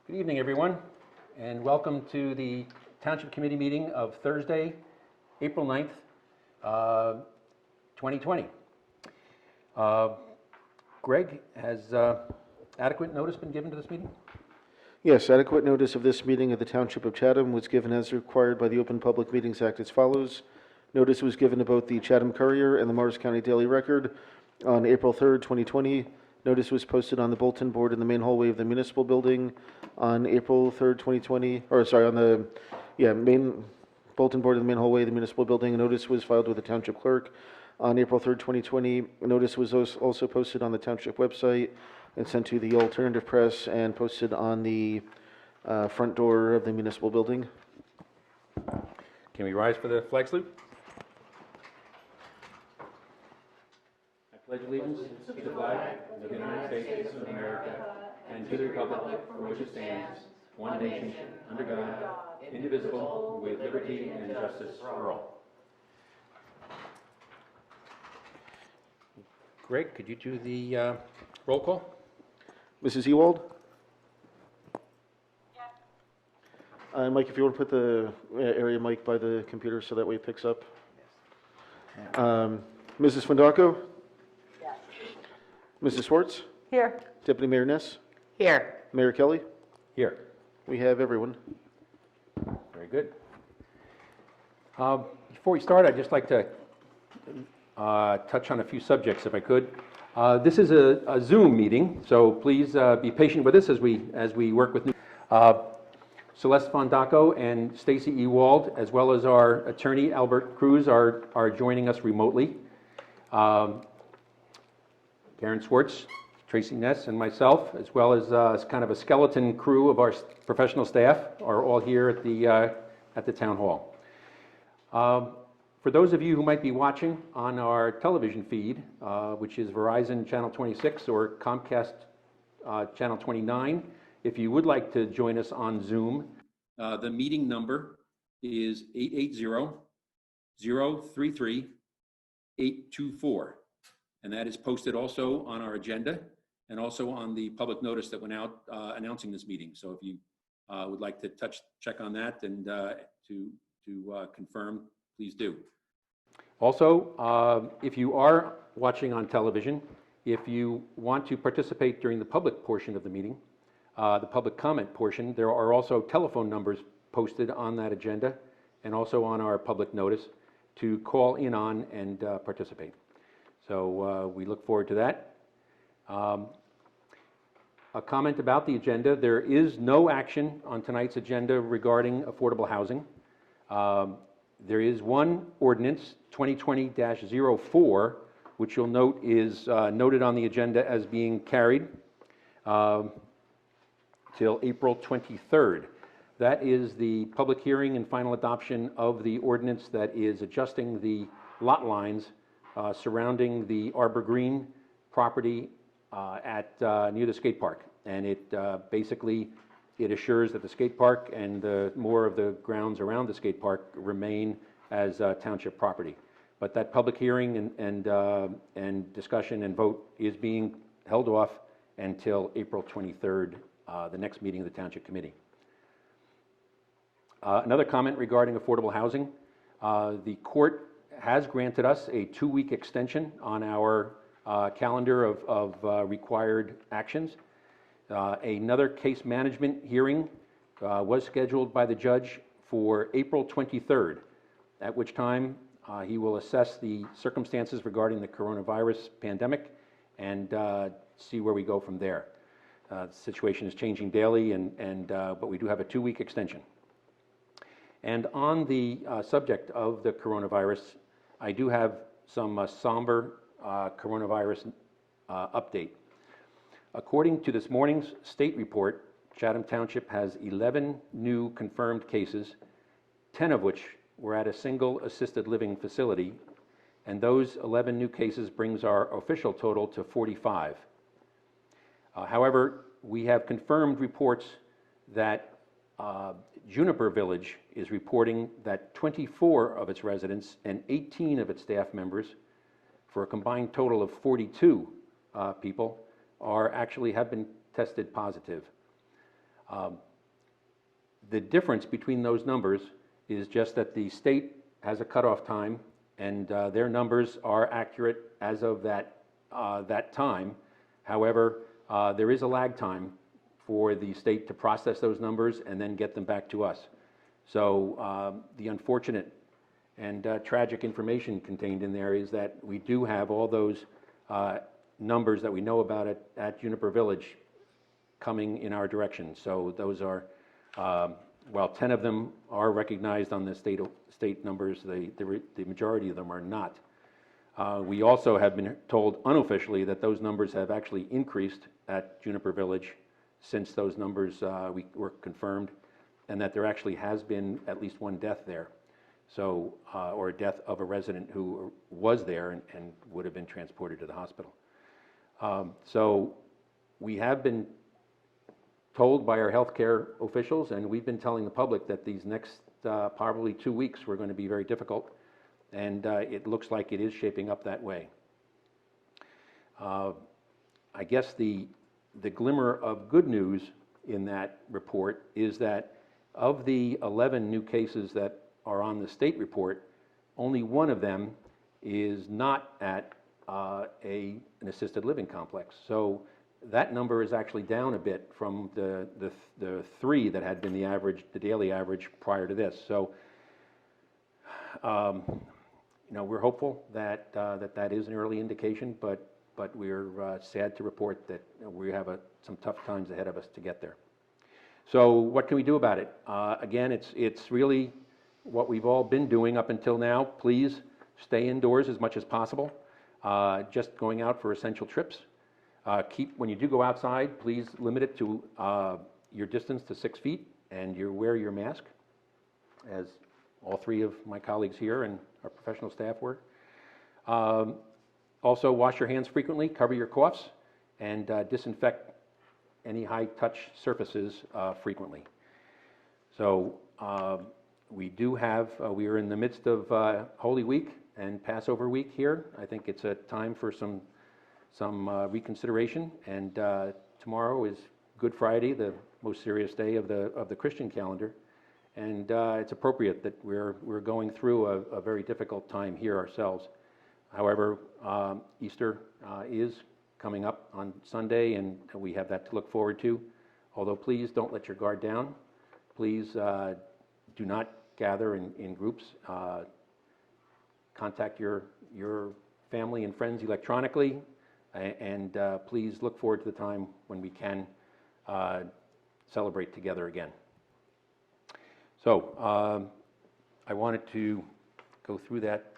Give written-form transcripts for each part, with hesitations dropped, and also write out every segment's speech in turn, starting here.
Good evening, everyone, and welcome to the Township Committee meeting of Thursday, April 9th, 2020. Greg, has adequate notice been given to this meeting? Yes, adequate notice of this meeting of the Township of Chatham was given as required by the Open Public Meetings Act as follows. Notice was given to both the Chatham Courier and the Morris County Daily Record on April 3rd, 2020. Notice was posted on the bulletin board in the main hallway of the municipal building on April 3rd, 2020, on the main bulletin board in the main hallway of the municipal building. Notice was filed with the Township Clerk on April 3rd, 2020. Notice was also posted on the Township website and sent to the alternative press and posted on the front door of the municipal building. Can we rise for the flag salute? I pledge allegiance to the flag of the United States of America and to the republic for which it stands, one nation, under God, indivisible, with liberty and justice for all. Greg, could you do the roll call? Mrs. Ewald? Yes. Mike, if you want to put the area mic by the computer so that way it picks up. Yes. Mrs. Fondaco? Yes. Mrs. Swartz? Here. Deputy Mayor Ness? Here. Mayor Kelly? Here. We have everyone. Very good. Before we start, I'd just like to touch on a few subjects, if I could. This is a Zoom meeting, so please be patient with us as we work with Celeste Fondaco and Stacy Ewald, as well as our attorney Albert Cruz, are joining us remotely. Karen Swartz, Tracy Ness, and myself, as well as kind of a skeleton crew of our professional staff, are all here at the town hall. For those of you who might be watching on our television feed, which is Verizon Channel 26 or Comcast Channel 29, if you would like to join us on Zoom, the meeting number is 880-033-824, and that is posted also on our agenda and also on the public notice that went out announcing this meeting. So if you would like to check on that and to confirm, please do. Also, if you are watching on television, if you want to participate during the public portion of the meeting, the public comment portion, there are also telephone numbers posted on that agenda and also on our public notice to call in on and participate. So we look forward to that. A comment about the agenda: there is no action on tonight's agenda regarding affordable housing. There is one ordinance, 2020-04, which you'll note is noted on the agenda as being carried till April 23rd. That is the public hearing and final adoption of the ordinance that is adjusting the lot lines surrounding the Arbor Green property near the skate park. And it basically assures that the skate park and more of the grounds around the skate park remain as township property. But that public hearing and discussion and vote is being held off until April 23rd, the next meeting of the Township Committee. Another comment regarding affordable housing. The court has granted us a 2-week extension on our calendar of required actions. Another case management hearing was scheduled by the judge for April 23rd, at which time he will assess the circumstances regarding the coronavirus pandemic and see where we go from there. The situation is changing daily, but we do have a 2-week extension. And on the subject of the coronavirus, I do have some somber coronavirus update. According to this morning's state report, Chatham Township has 11 new confirmed cases, 10 of which were at a single assisted living facility, and those 11 new cases brings our official total to 45. However, we have confirmed reports that Juniper Village is reporting that 24 of its residents and 18 of its staff members, for a combined total of 42 people, have been tested positive. The difference between those numbers is just that the state has a cutoff time, and their numbers are accurate as of that time. However, there is a lag time for the state to process those numbers and then get them back to us. So the unfortunate and tragic information contained in there is that we do have all those numbers that we know about at Juniper Village coming in our direction. So those are, well, 10 of them are recognized on the state numbers. The majority of them are not. We also have been told unofficially that those numbers have actually increased at Juniper Village since those numbers were confirmed, and that there actually has been at least one death there. So, or a death of a resident who was there and would have been transported to the hospital. So we have been told by our healthcare officials, and we've been telling the public that these next probably 2 weeks were going to be very difficult, and it looks like it is shaping up that way. I guess the glimmer of good news in that report is that of the 11 new cases that are on the state report, only one of them is not at an assisted living complex. So that number is actually down a bit from the 3 that had been the average, the daily average prior to this. So, you know, we're hopeful that that is an early indication, but we're sad to report that we have some tough times ahead of us to get there. So what can we do about it? Again, it's really what we've all been doing up until now. Please stay indoors as much as possible. Just going out for essential trips. When you do go outside, please limit it to your distance to 6 feet, and you wear your mask, as all 3 of my colleagues here and our professional staff were. Also, wash your hands frequently, cover your coughs, and disinfect any high-touch surfaces frequently. So we are in the midst of Holy Week and Passover week here. I think it's a time for some reconsideration, and tomorrow is Good Friday, the most serious day of the Christian calendar, and it's appropriate that we're going through a very difficult time here ourselves. However, Easter is coming up on Sunday, and we have that to look forward to. Although please don't let your guard down. Please do not gather in groups. Contact your family and friends electronically, and please look forward to the time when we can celebrate together again. So I wanted to go through that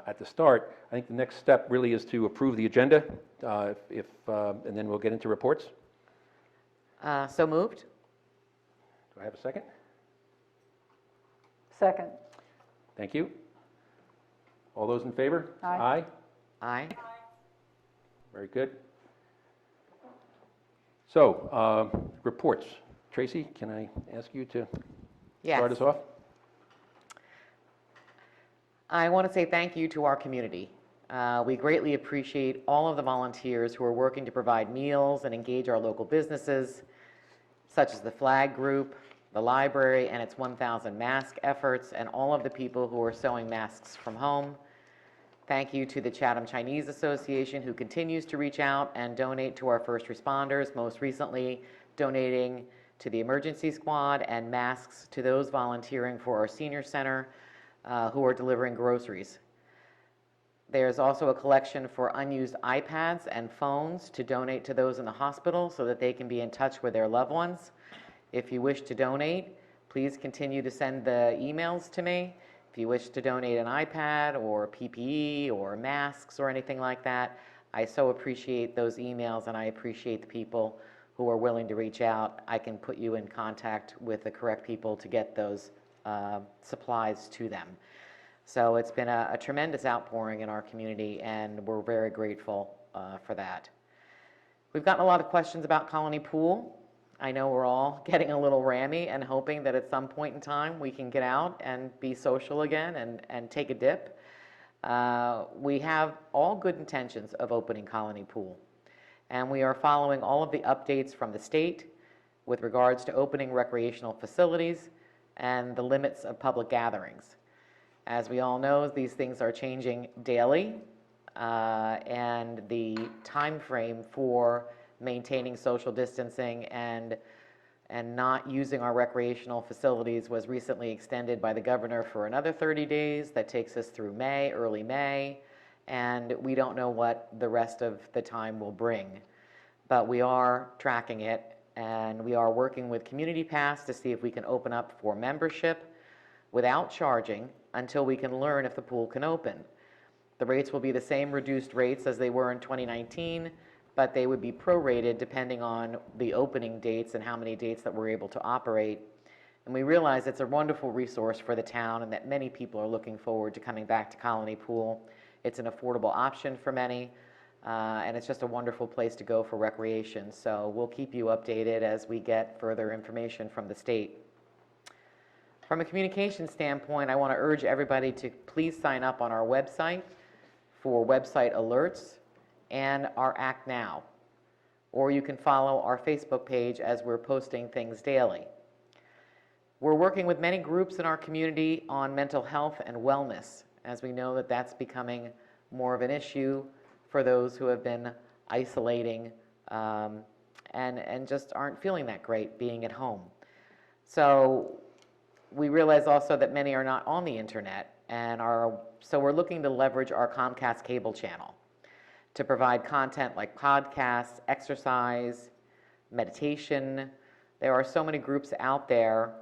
at the start. I think the next step really is to approve the agenda, and then we'll get into reports. So moved. Do I have a second? Second. Thank you. All those in favor? Aye. Aye. Very good. So, reports. Tracy, can I ask you to Yes. start us off? I want to say thank you to our community. We greatly appreciate all of the volunteers who are working to provide meals and engage our local businesses, such as the Flag Group, the library and its 1,000 mask efforts, and all of the people who are sewing masks from home. Thank you to the Chatham Chinese Association, who continues to reach out and donate to our first responders, most recently donating to the emergency squad and masks to those volunteering for our senior center who are delivering groceries. There's also a collection for unused iPads and phones to donate to those in the hospital so that they can be in touch with their loved ones. If you wish to donate, please continue to send the emails to me. If you wish to donate an iPad or PPE or masks or anything like that, I so appreciate those emails, and I appreciate the people who are willing to reach out. I can put you in contact with the correct people to get those supplies to them. So it's been a tremendous outpouring in our community, and we're very grateful for that. We've gotten a lot of questions about Colony Pool. I know we're all getting a little rammy and hoping that at some point in time we can get out and be social again and take a dip. We have all good intentions of opening Colony Pool, and we are following all of the updates from the state, with regards to opening recreational facilities and the limits of public gatherings. As we all know, these things are changing daily, and the time frame for maintaining social distancing and not using our recreational facilities was recently extended by the governor for another 30 days. That takes us through May, early May, and we don't know what the rest of the time will bring. But we are tracking it, and we are working with Community Pass to see if we can open up for membership without charging until we can learn if the pool can open. The rates will be the same reduced rates as they were in 2019, but they would be prorated depending on the opening dates and how many dates that we're able to operate. And we realize it's a wonderful resource for the town and that many people are looking forward to coming back to Colony Pool. It's an affordable option for many, and it's just a wonderful place to go for recreation. So we'll keep you updated as we get further information from the state. From a communication standpoint, I want to urge everybody to please sign up on our website for website alerts and our Act Now, or you can follow our Facebook page as we're posting things daily. We're working with many groups in our community on mental health and wellness, as we know that that's becoming more of an issue for those who have been isolating and just aren't feeling that great being at home. So we realize also that many are not on the internet, and so we're looking to leverage our Comcast cable channel to provide content like podcasts, exercise, meditation. There are so many groups out there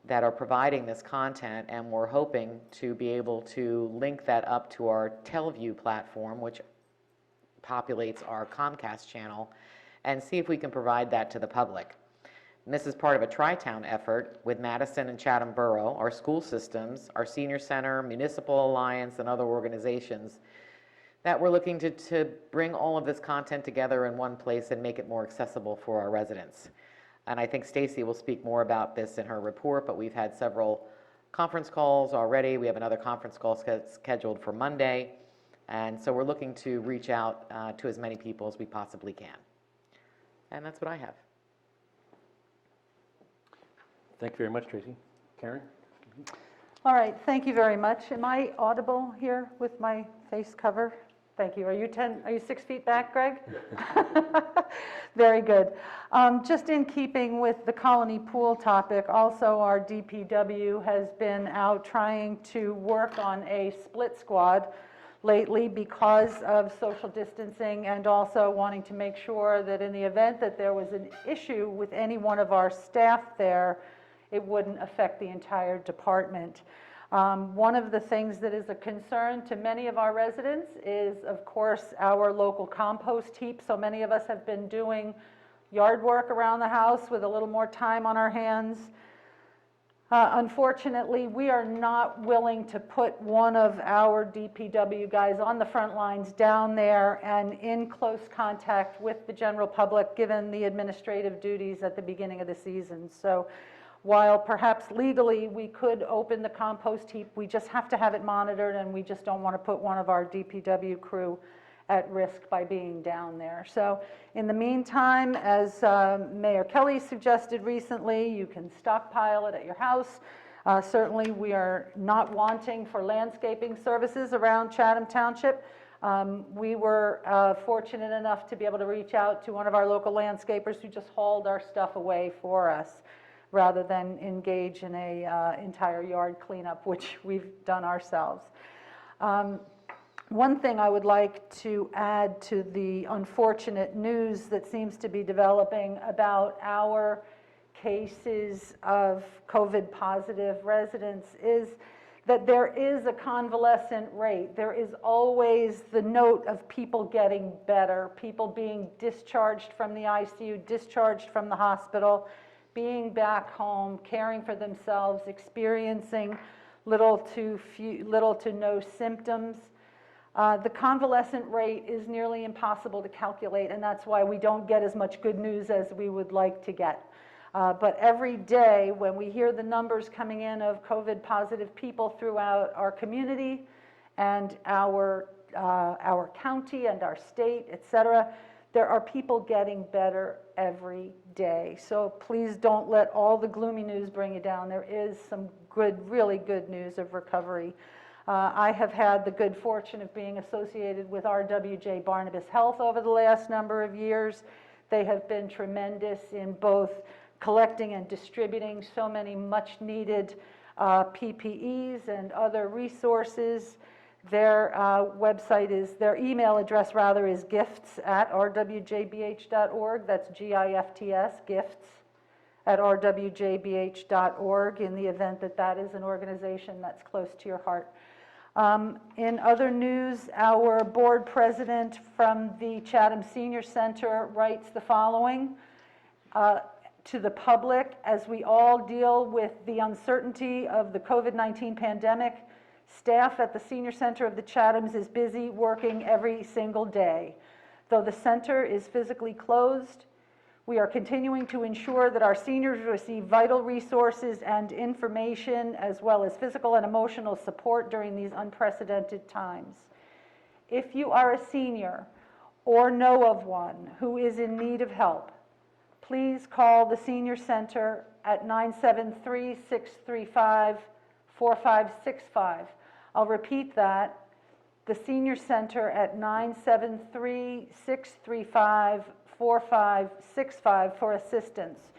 that are providing this content, and we're hoping to be able to link that up to our TelView platform, which populates our Comcast channel, and see if we can provide that to the public. And this is part of a tri-town effort with Madison and Chatham Borough, our school systems, our senior center, municipal alliance, and other organizations that we're looking to bring all of this content together in one place and make it more accessible for our residents. And I think Stacy will speak more about this in her report, but we've had several conference calls already. We have another conference call scheduled for Monday. And so we're looking to reach out to as many people as we possibly can. And that's what I have. Thank you very much, Tracy. Karen? All right, thank you very much. Am I audible here with my face cover? Thank you. Are you 6 feet back, Greg? Very good. Just in keeping with the Colony Pool topic, also our DPW has been out trying to work on a split squad lately because of social distancing, and also wanting to make sure that in the event that there was an issue with any one of our staff there, it wouldn't affect the entire department. One of the things that is a concern to many of our residents is, of course, our local compost heap. So many of us have been doing yard work around the house with a little more time on our hands. Unfortunately, we are not willing to put one of our DPW guys on the front lines down there and in close contact with the general public, given the administrative duties at the beginning of the season. So while perhaps legally we could open the compost heap, we just have to have it monitored, and we just don't want to put one of our DPW crew at risk by being down there. So in the meantime, as Mayor Kelly suggested recently, you can stockpile it at your house. Certainly we are not wanting for landscaping services around Chatham Township. We were fortunate enough to be able to reach out to one of our local landscapers who just hauled our stuff away for us, rather than engage in a entire yard cleanup, which we've done ourselves. One thing I would like to add to the unfortunate news that seems to be developing about our cases of COVID positive residents is that there is a convalescent rate. There is always the note of people getting better, people being discharged from the ICU, discharged from the hospital, being back home, caring for themselves, experiencing little to no symptoms. The convalescent rate is nearly impossible to calculate, and that's why we don't get as much good news as we would like to get. But every day when we hear the numbers coming in of COVID positive people throughout our community and our county and our state, et cetera, There are people getting better every day. So please don't let all the gloomy news bring you down. There is some good, really good news of recovery. I have had the good fortune of being associated with RWJ Barnabas Health over the last number of years. They have been tremendous in both collecting and distributing so many much needed PPEs and other resources. Their website is, their email address rather is gifts@rwjbh.org. That's GIFTS, gifts@rwjbh.org, in the event that that is an organization that's close to your heart. In other news, our board president from the Chatham Senior Center writes the following to the public: as we all deal with the uncertainty of the COVID-19 pandemic, staff at the Senior Center of the Chathams is busy working every single day. Though the center is physically closed, we are continuing to ensure that our seniors receive vital resources and information, as well as physical and emotional support during these unprecedented times. If you are a senior or know of one who is in need of help, please call the Senior Center at 973-635-4565. I'll repeat that, the Senior Center at 973-635-4565 for assistance.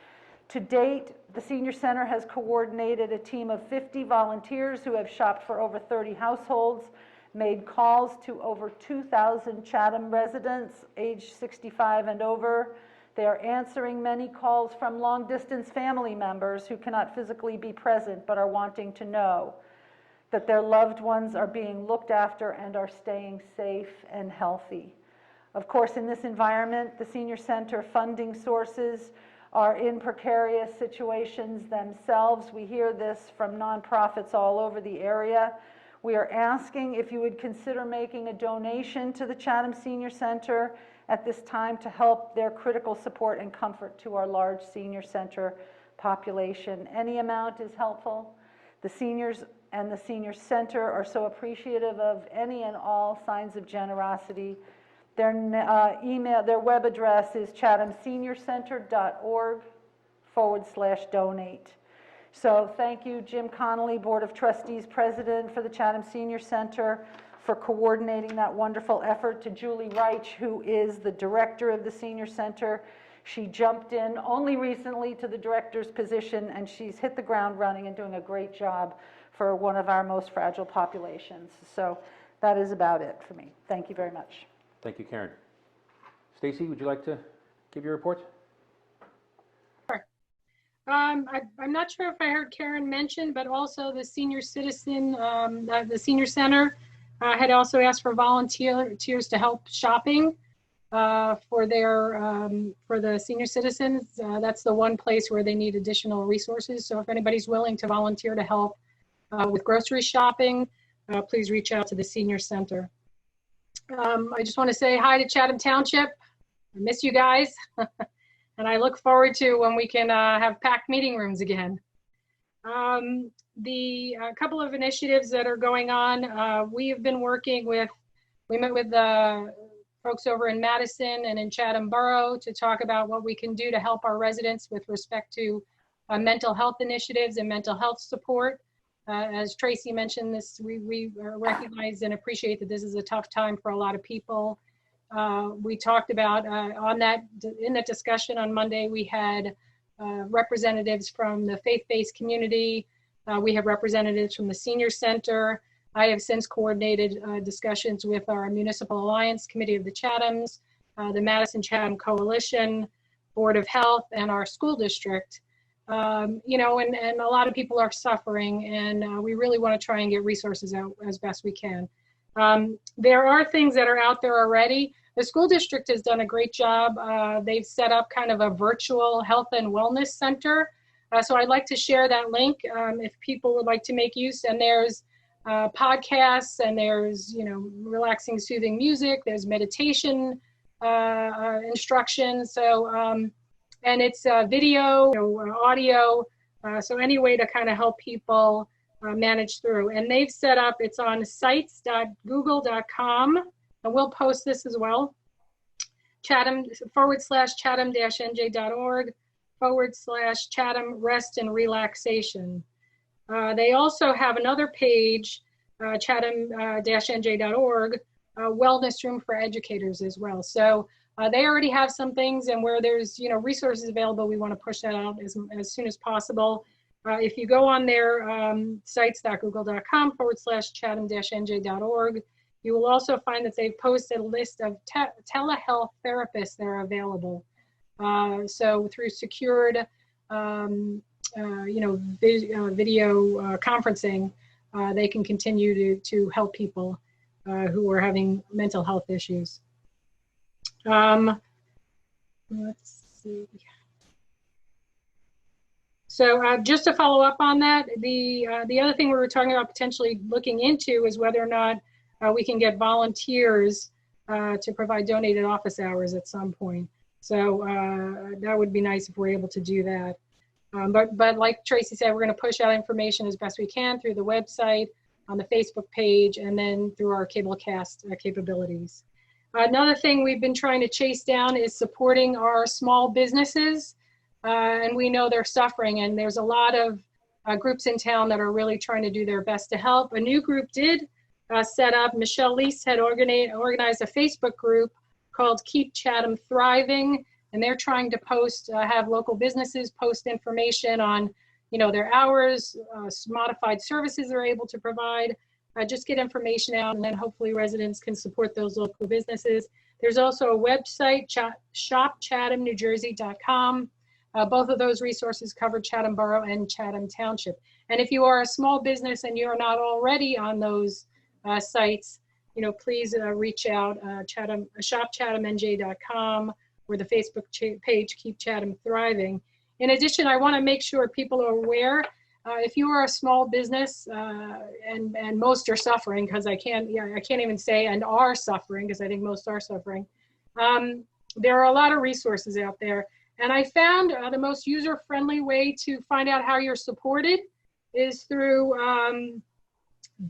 To date, the Senior Center has coordinated a team of 50 volunteers who have shopped for over 30 households, made calls to over 2,000 Chatham residents aged 65 and over. They are answering many calls from long-distance family members who cannot physically be present but are wanting to know that their loved ones are being looked after and are staying safe and healthy. Of course, in this environment, the Senior Center funding sources are in precarious situations themselves. We hear this from nonprofits all over the area. We are asking if you would consider making a donation to the Chatham Senior Center at this time to help their critical support and comfort to our large senior center population. Any amount is helpful. The seniors and the Senior Center are so appreciative of any and all signs of generosity. Their web address is chathamseniorcenter.org/donate. So thank you, Jim Connolly, Board of Trustees President for the Chatham Senior Center, for coordinating that wonderful effort. To Julie Reich, who is the director of the Senior Center. She jumped in only recently to the director's position, and she's hit the ground running and doing a great job for one of our most fragile populations. So that is about it for me. Thank you very much. Thank you, Karen. Stacy, would you like to give your report? Sure. I'm not sure if I heard Karen mention, but also the senior citizen, the Senior Center had also asked for volunteers to help shopping for the senior citizens. That's the one place where they need additional resources. So if anybody's willing to volunteer to help with grocery shopping, please reach out to the Senior Center. I just want to say hi to Chatham Township. I miss you guys. And I look forward to when we can have packed meeting rooms again. The couple of initiatives that are going on, we have been working with, we met with the folks over in Madison and in Chatham Borough to talk about what we can do to help our residents with respect to mental health initiatives and mental health support. As Tracy mentioned this, we recognize and appreciate that this is a tough time for a lot of people. We talked about in that discussion on Monday, we had representatives from the faith-based community. We have representatives from the Senior Center. I have since coordinated discussions with our Municipal Alliance Committee of the Chathams, the Madison Chatham Coalition, Board of Health, and our school district. You know, and a lot of people are suffering, and we really want to try and get resources out as best we can. There are things that are out there already. The school district has done a great job. They've set up kind of a virtual health and wellness center. So I'd like to share that link if people would like to make use. And there's podcasts, and there's, you know, relaxing, soothing music. There's meditation instruction. So, and it's video, you know, audio. So any way to kind of help people manage through. And they've set up, it's on sites.google.com, and we'll post this as well. Chatham/Chatham Rest and Relaxation. They also have another page, chatham-nj.org, Wellness Room for Educators as well. So they already have some things, and where there's resources available, we want to push that out as soon as possible. If you go on their sites.google.com/chatham-nj.org, you will also find that they've posted a list of telehealth therapists that are available. So through secured, video conferencing, they can continue to help people who are having mental health issues. Let's see. So just to follow up on that, the other thing we were talking about potentially looking into is whether or not we can get volunteers to provide donated office hours at some point. So that would be nice if we're able to do that. But like Tracy said, we're going to push out information as best we can through the website, on the Facebook page, and then through our cablecast capabilities. Another thing we've been trying to chase down is supporting our small businesses. And we know they're suffering, and there's a lot of groups in town that are really trying to do their best to help. A new group did set up. Michelle Lease had organized a Facebook group called Keep Chatham Thriving, and they're trying to post, have local businesses post information on, their hours, modified services they're able to provide, just get information out, and then hopefully residents can support those local businesses. There's also a website, shopchathamnewjersey.com. Both of those resources cover Chatham Borough and Chatham Township. And if you are a small business and you're not already on those sites, please reach out, shopchathamnj.com, or the Facebook page, Keep Chatham Thriving. In addition, I want to make sure people are aware, if you are a small business, and most are suffering, because I can't even say and are suffering, because I think most are suffering. There are a lot of resources out there. And I found the most user-friendly way to find out how you're supported is through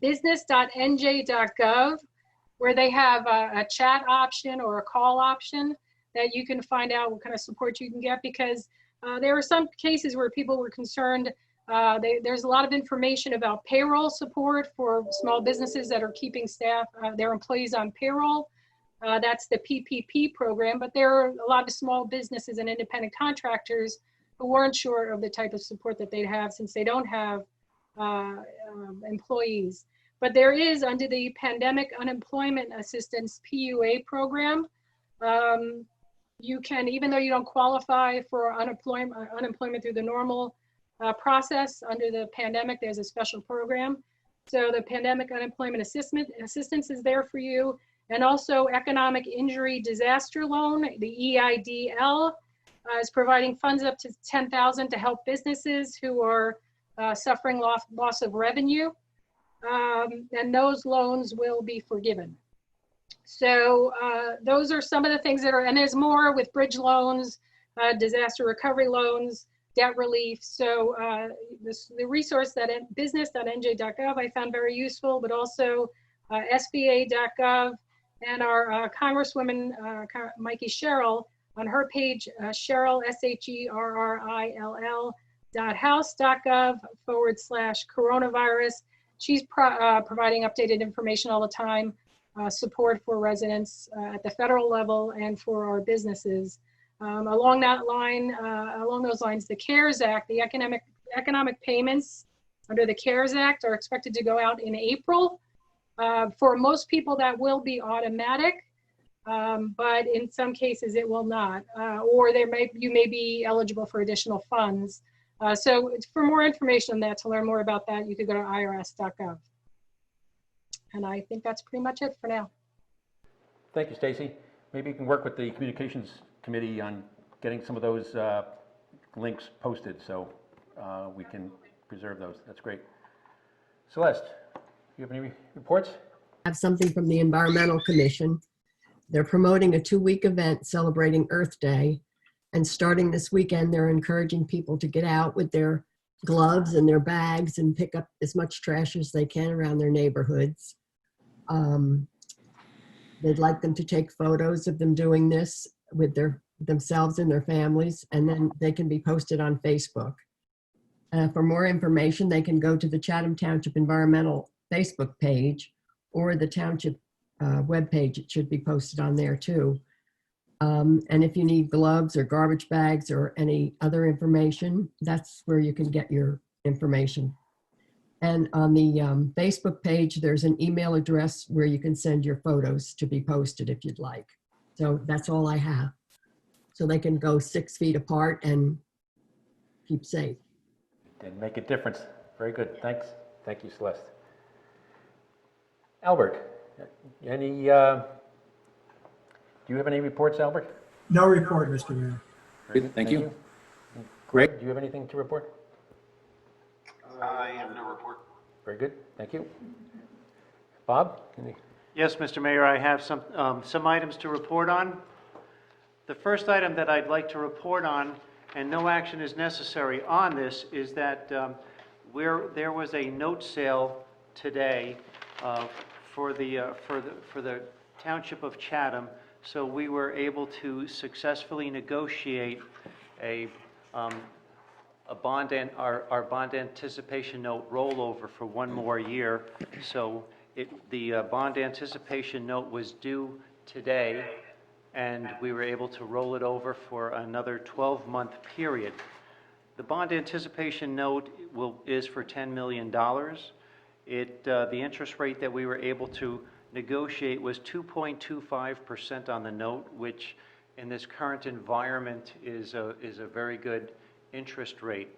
business.nj.gov, where they have a chat option or a call option that you can find out what kind of support you can get, because there were some cases where people were concerned. There's a lot of information about payroll support for small businesses that are keeping staff, their employees on payroll. That's the PPP program, but there are a lot of small businesses and independent contractors who weren't sure of the type of support that they'd have, since they don't have employees. But there is, under the Pandemic Unemployment Assistance PUA program, you can, even though you don't qualify for unemployment through the normal process, under the pandemic, there's a special program. So the Pandemic Unemployment Assistance is there for you. And also Economic Injury Disaster Loan, the EIDL, is providing funds up to $10,000 to help businesses who are suffering loss of revenue. And those loans will be forgiven. So those are some of the things that are, and there's more with bridge loans, disaster recovery loans, debt relief. So the resource that business.nj.gov I found very useful, but also SBA.gov, and our Congresswoman Mikey Sherrill, on her page, Sherrill, SHERRIll.house.gov/coronavirus. She's providing updated information all the time, support for residents at the federal level and for our businesses. Along those lines, the CARES Act, the economic payments under the CARES Act are expected to go out in April. For most people, that will be automatic, but in some cases it will not, or you may be eligible for additional funds. So for more information on that, to learn more about that, you could go to irs.gov. And I think that's pretty much it for now. Thank you, Stacy. Maybe you can work with the Communications Committee on getting some of those links posted, so we can preserve those. That's great. Celeste, you have any reports? I have something from the Environmental Commission. They're promoting a 2-week event celebrating Earth Day. And starting this weekend, they're encouraging people to get out with their gloves and their bags and pick up as much trash as they can around their neighborhoods. They'd like them to take photos of them doing this with themselves and their families, and then they can be posted on Facebook. For more information, they can go to the Chatham Township Environmental Facebook page or the Township webpage. It should be posted on there too. And if you need gloves or garbage bags or any other information, that's where you can get your information. And on the Facebook page, there's an email address where you can send your photos to be posted if you'd like. So that's all I have. So they can go 6 feet apart and keep safe. And make a difference. Very good. Thanks. Thank you, Celeste. Albert, any, do you have any reports, Albert? No report, Mr. Mayor. Good, thank you. Greg, do you have anything to report? I have no report. Very good, thank you. Bob? Yes, Mr. Mayor, I have some items to report on. The first item that I'd like to report on, and no action is necessary on this, is that there was a note sale today for the Township of Chatham. So we were able to successfully negotiate our bond anticipation note rollover for one more year. So the bond anticipation note was due today, and we were able to roll it over for another 12-month period. The bond anticipation note is for $10 million. The interest rate that we were able to negotiate was 2.25% on the note, which in this current environment is a very good interest rate.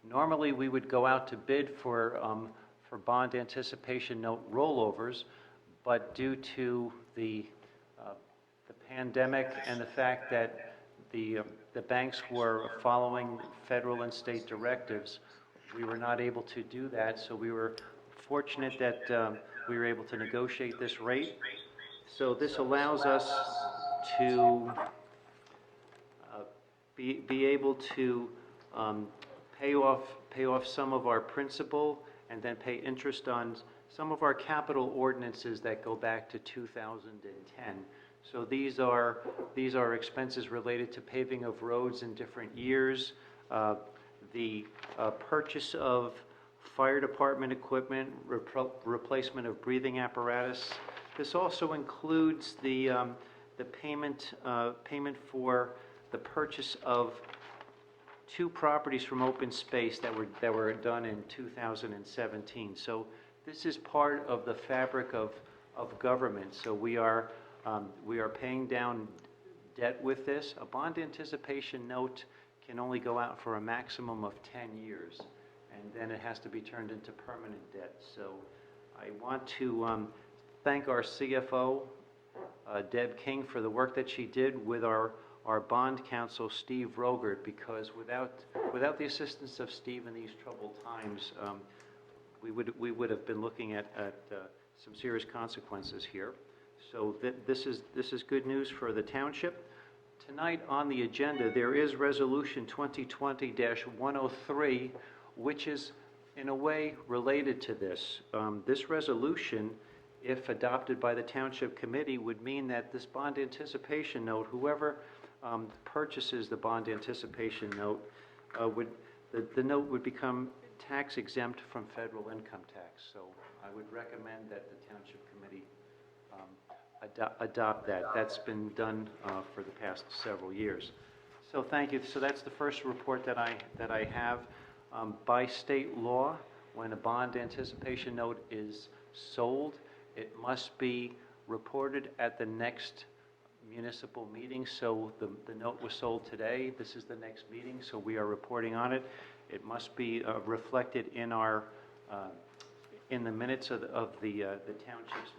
Normally, we would go out to bid for bond anticipation note rollovers, but due to the pandemic and the fact that the banks were following federal and state directives, we were not able to do that. So we were fortunate that we were able to negotiate this rate. So this allows us to be able to pay off some of our principal and then pay interest on some of our capital ordinances that go back to 2010. So these are expenses related to paving of roads in different years, the purchase of fire department equipment, replacement of breathing apparatus. This also includes the payment for the purchase of 2 properties from open space that were done in 2017. So this is part of the fabric of government. So we are paying down debt with this. A bond anticipation note can only go out for a maximum of 10 years, and then it has to be turned into permanent debt. So I want to thank our CFO, Deb King, for the work that she did with our bond counsel, Steve Rogert, because without the assistance of Steve in these troubled times, we would have been looking at some serious consequences here. So this is good news for the township. Tonight on the agenda, there is Resolution 2020-103, which is in a way related to this. This resolution, if adopted by the Township Committee, would mean that this bond anticipation note, whoever purchases the bond anticipation note, the note would become tax exempt from federal income tax. So I would recommend that the Township Committee adopt that. That's been done for the past several years. So thank you. So that's the first report that I have. By state law, when a bond anticipation note is sold, it must be reported at the next municipal meeting. So the note was sold today. This is the next meeting, so we are reporting on it. It must be reflected in our in the minutes of the township's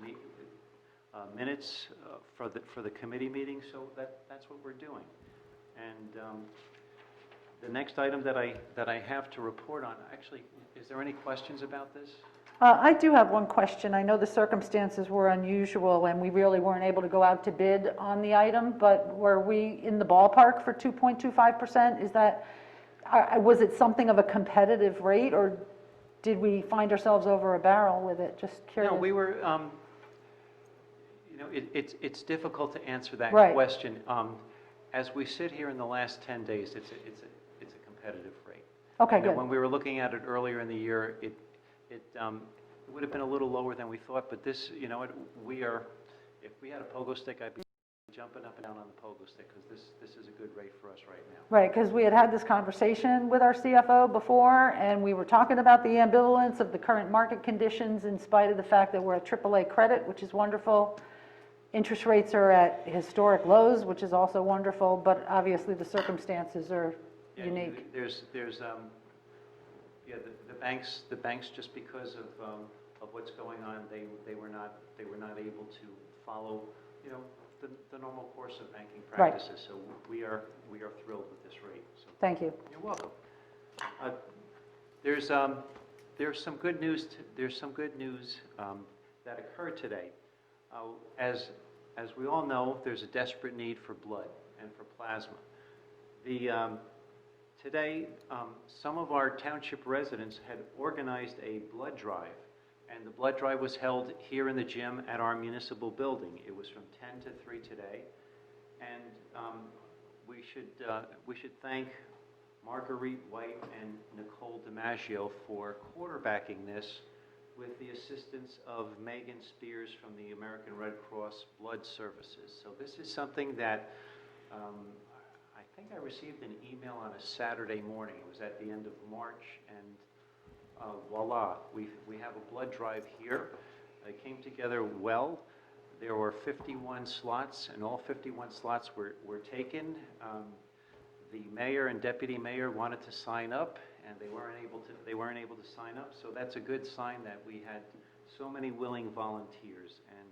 minutes for the committee meeting. So that's what we're doing. And the next item that I have to report on, actually, is there any questions about this? I do have one question. I know the circumstances were unusual and we really weren't able to go out to bid on the item, but were we in the ballpark for 2.25%? Is that, was it something of a competitive rate, or did we find ourselves over a barrel with it? Just curious. No, we were, you know, it's difficult to answer that Right. question. As we sit here in the last 10 days, it's a competitive rate. Okay, You know, good. when we were looking at it earlier in the year, it would have been a little lower than we thought, but this, you know, if we had a pogo stick, I'd be jumping up and down on the pogo stick, because this is a good rate for us right now. Right, because we had this conversation with our CFO before, and we were talking about the ambivalence of the current market conditions in spite of the fact that we're at AAA credit, which is wonderful. Interest rates are at historic lows, which is also wonderful, but obviously the circumstances are Yeah, unique. There's the banks, just because of what's going on, they were not able to follow, you know, the normal course of banking Right. practices. So we are thrilled with this rate. So Thank you. you're welcome. There's some good news. There's some good news that occurred today. As we all know, there's a desperate need for blood and for plasma. Today, some of our township residents had organized a blood drive, and the blood drive was held here in the gym at our municipal building. It was from 10 to 3 today, and we should thank Marguerite White and Nicole DiMaggio for quarterbacking this with the assistance of Megan Spears from the American Red Cross Blood Services. So this is something that I think I received an email on a Saturday morning. It was at the end of March, and voila, we have a blood drive here. It came together well. There were 51 slots, and all 51 slots were taken. The mayor and deputy mayor wanted to sign up, and they weren't able to sign up. So that's a good sign that we had so many willing volunteers, and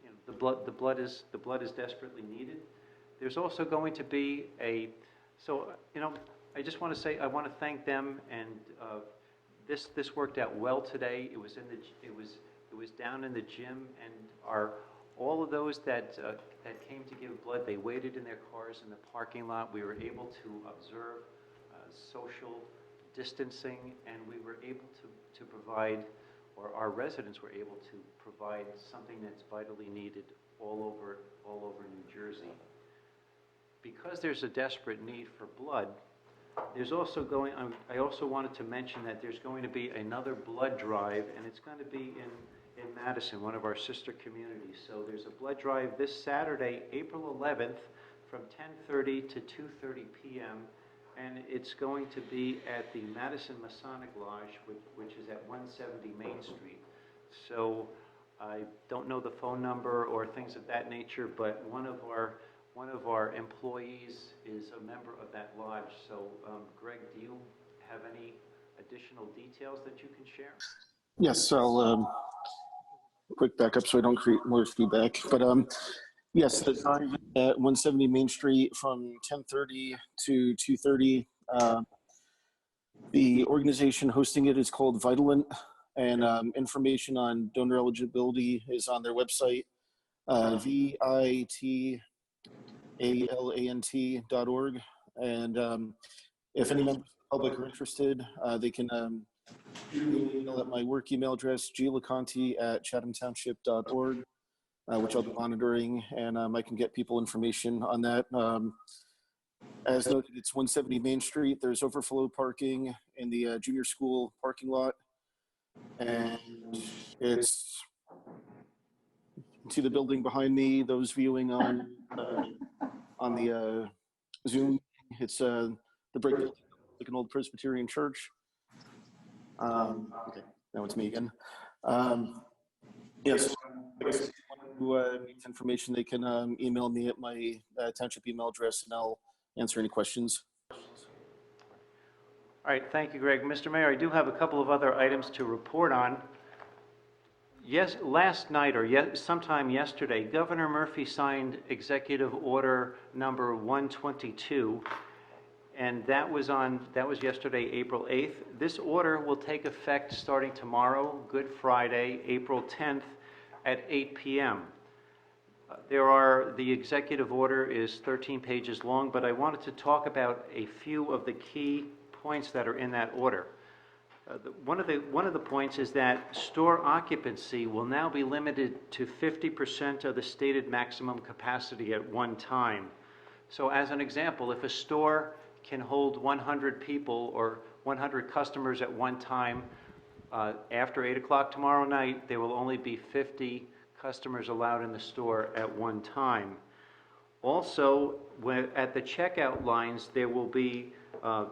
you know, the blood is desperately needed. There's also going to be so you know, I just want to say I want to thank them, and this worked out well today. It was down in the gym, and all of those that came to give blood, they waited in their cars in the parking lot. We were able to observe social distancing, and we were able to provide, or our residents were able to provide something that's vitally needed all over New Jersey. Because there's a desperate need for blood, there's also I also wanted to mention that there's going to be another blood drive, and it's going to be in Madison, one of our sister communities. So there's a blood drive this Saturday, April 11th, from 10:30 to 2:30 p.m., and it's going to be at the Madison Masonic Lodge, which is at 170 Main Street. So I don't know the phone number or things of that nature, but one of our employees is a member of that lodge. So Greg, do you have any additional details that you can share? Yes, I'll quick backup so I don't create more feedback. But yes, the drive at 170 Main Street from 10:30 to 2:30. The organization hosting it is called Vitalant, and information on donor eligibility is on their website, vitalant.org. And if any members of the public are interested, they can shoot me an email at my work email address, glaconte@chathamtownship.org, which I'll be monitoring, and I can get people information on that. As noted, it's 170 Main Street. There's overflow parking in the junior school parking lot, and it's to the building behind me. Those viewing on the Zoom, it's the brick building, like an old Presbyterian church. Okay, now it's me again. Yes, who needs information, they can email me at my township email address, and I'll answer any questions. All right, thank you, Greg. Mr. Mayor, I do have a couple of other items to report on. Yes, last night or sometime yesterday, Governor Murphy signed Executive Order number 122, and that was yesterday, April 8th. This order will take effect starting tomorrow, Good Friday, April 10th at 8 p.m. The executive order is 13 pages long, but I wanted to talk about a few of the key points that are in that order. One of the points is that store occupancy will now be limited to 50% of the stated maximum capacity at one time. So as an example, if a store can hold 100 people or 100 customers at one time, after 8 o'clock tomorrow night, there will only be 50 customers allowed in the store at one time. Also, at the checkout lines, there will be a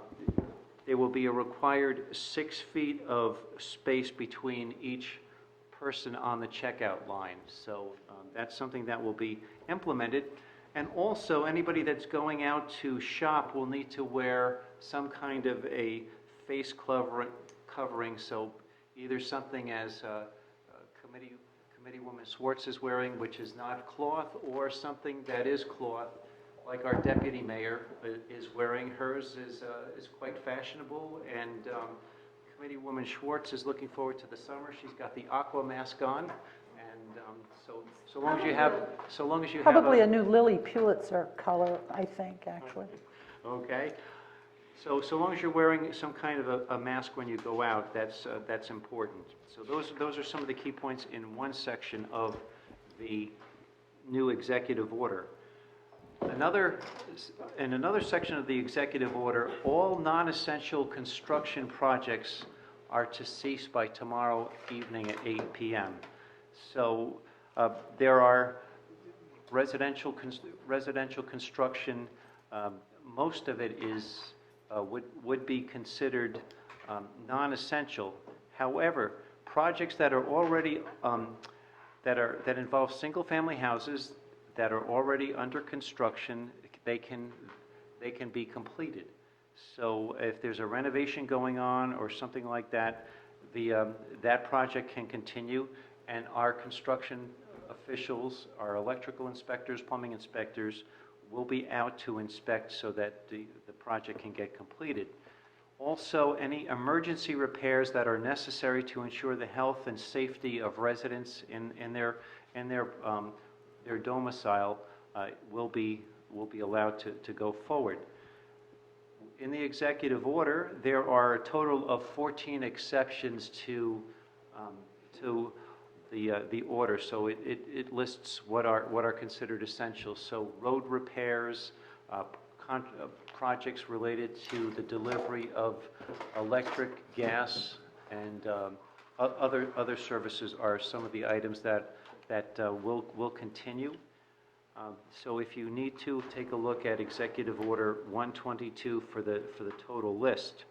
required 6 feet of space between each person on the checkout line. So that's something that will be implemented. And also, anybody that's going out to shop will need to wear some kind of a face covering. So either something as Committeewoman Schwartz is wearing, which is not cloth, or something that is cloth, like our deputy mayor is wearing. Hers is quite fashionable, and Committeewoman Schwartz is looking forward to the summer. She's got the aqua mask on, and so long as you have Probably a new Lily Pulitzer color, I think, actually. Okay. So long as you're wearing some kind of a mask when you go out, that's important. So those are some of the key points in one section of the new executive order. In another section of the executive order, all non-essential construction projects are to cease by tomorrow evening at 8 p.m. So there are residential construction. Most of it is would be considered non-essential. However, projects that are already that involve single-family houses that are already under construction, they can be completed. So if there's a renovation going on or something like that, that project can continue, and our construction officials, our electrical inspectors, plumbing inspectors, will be out to inspect so that the project can get completed. Also, any emergency repairs that are necessary to ensure the health and safety of residents in their domicile will be allowed to go forward. In the executive order, there are a total of 14 exceptions to the order. So it lists what are considered essential. So road repairs, projects related to the delivery of electric, gas, and other services are some of the items that will continue. So if you need to, take a look at Executive Order 122 for the total list.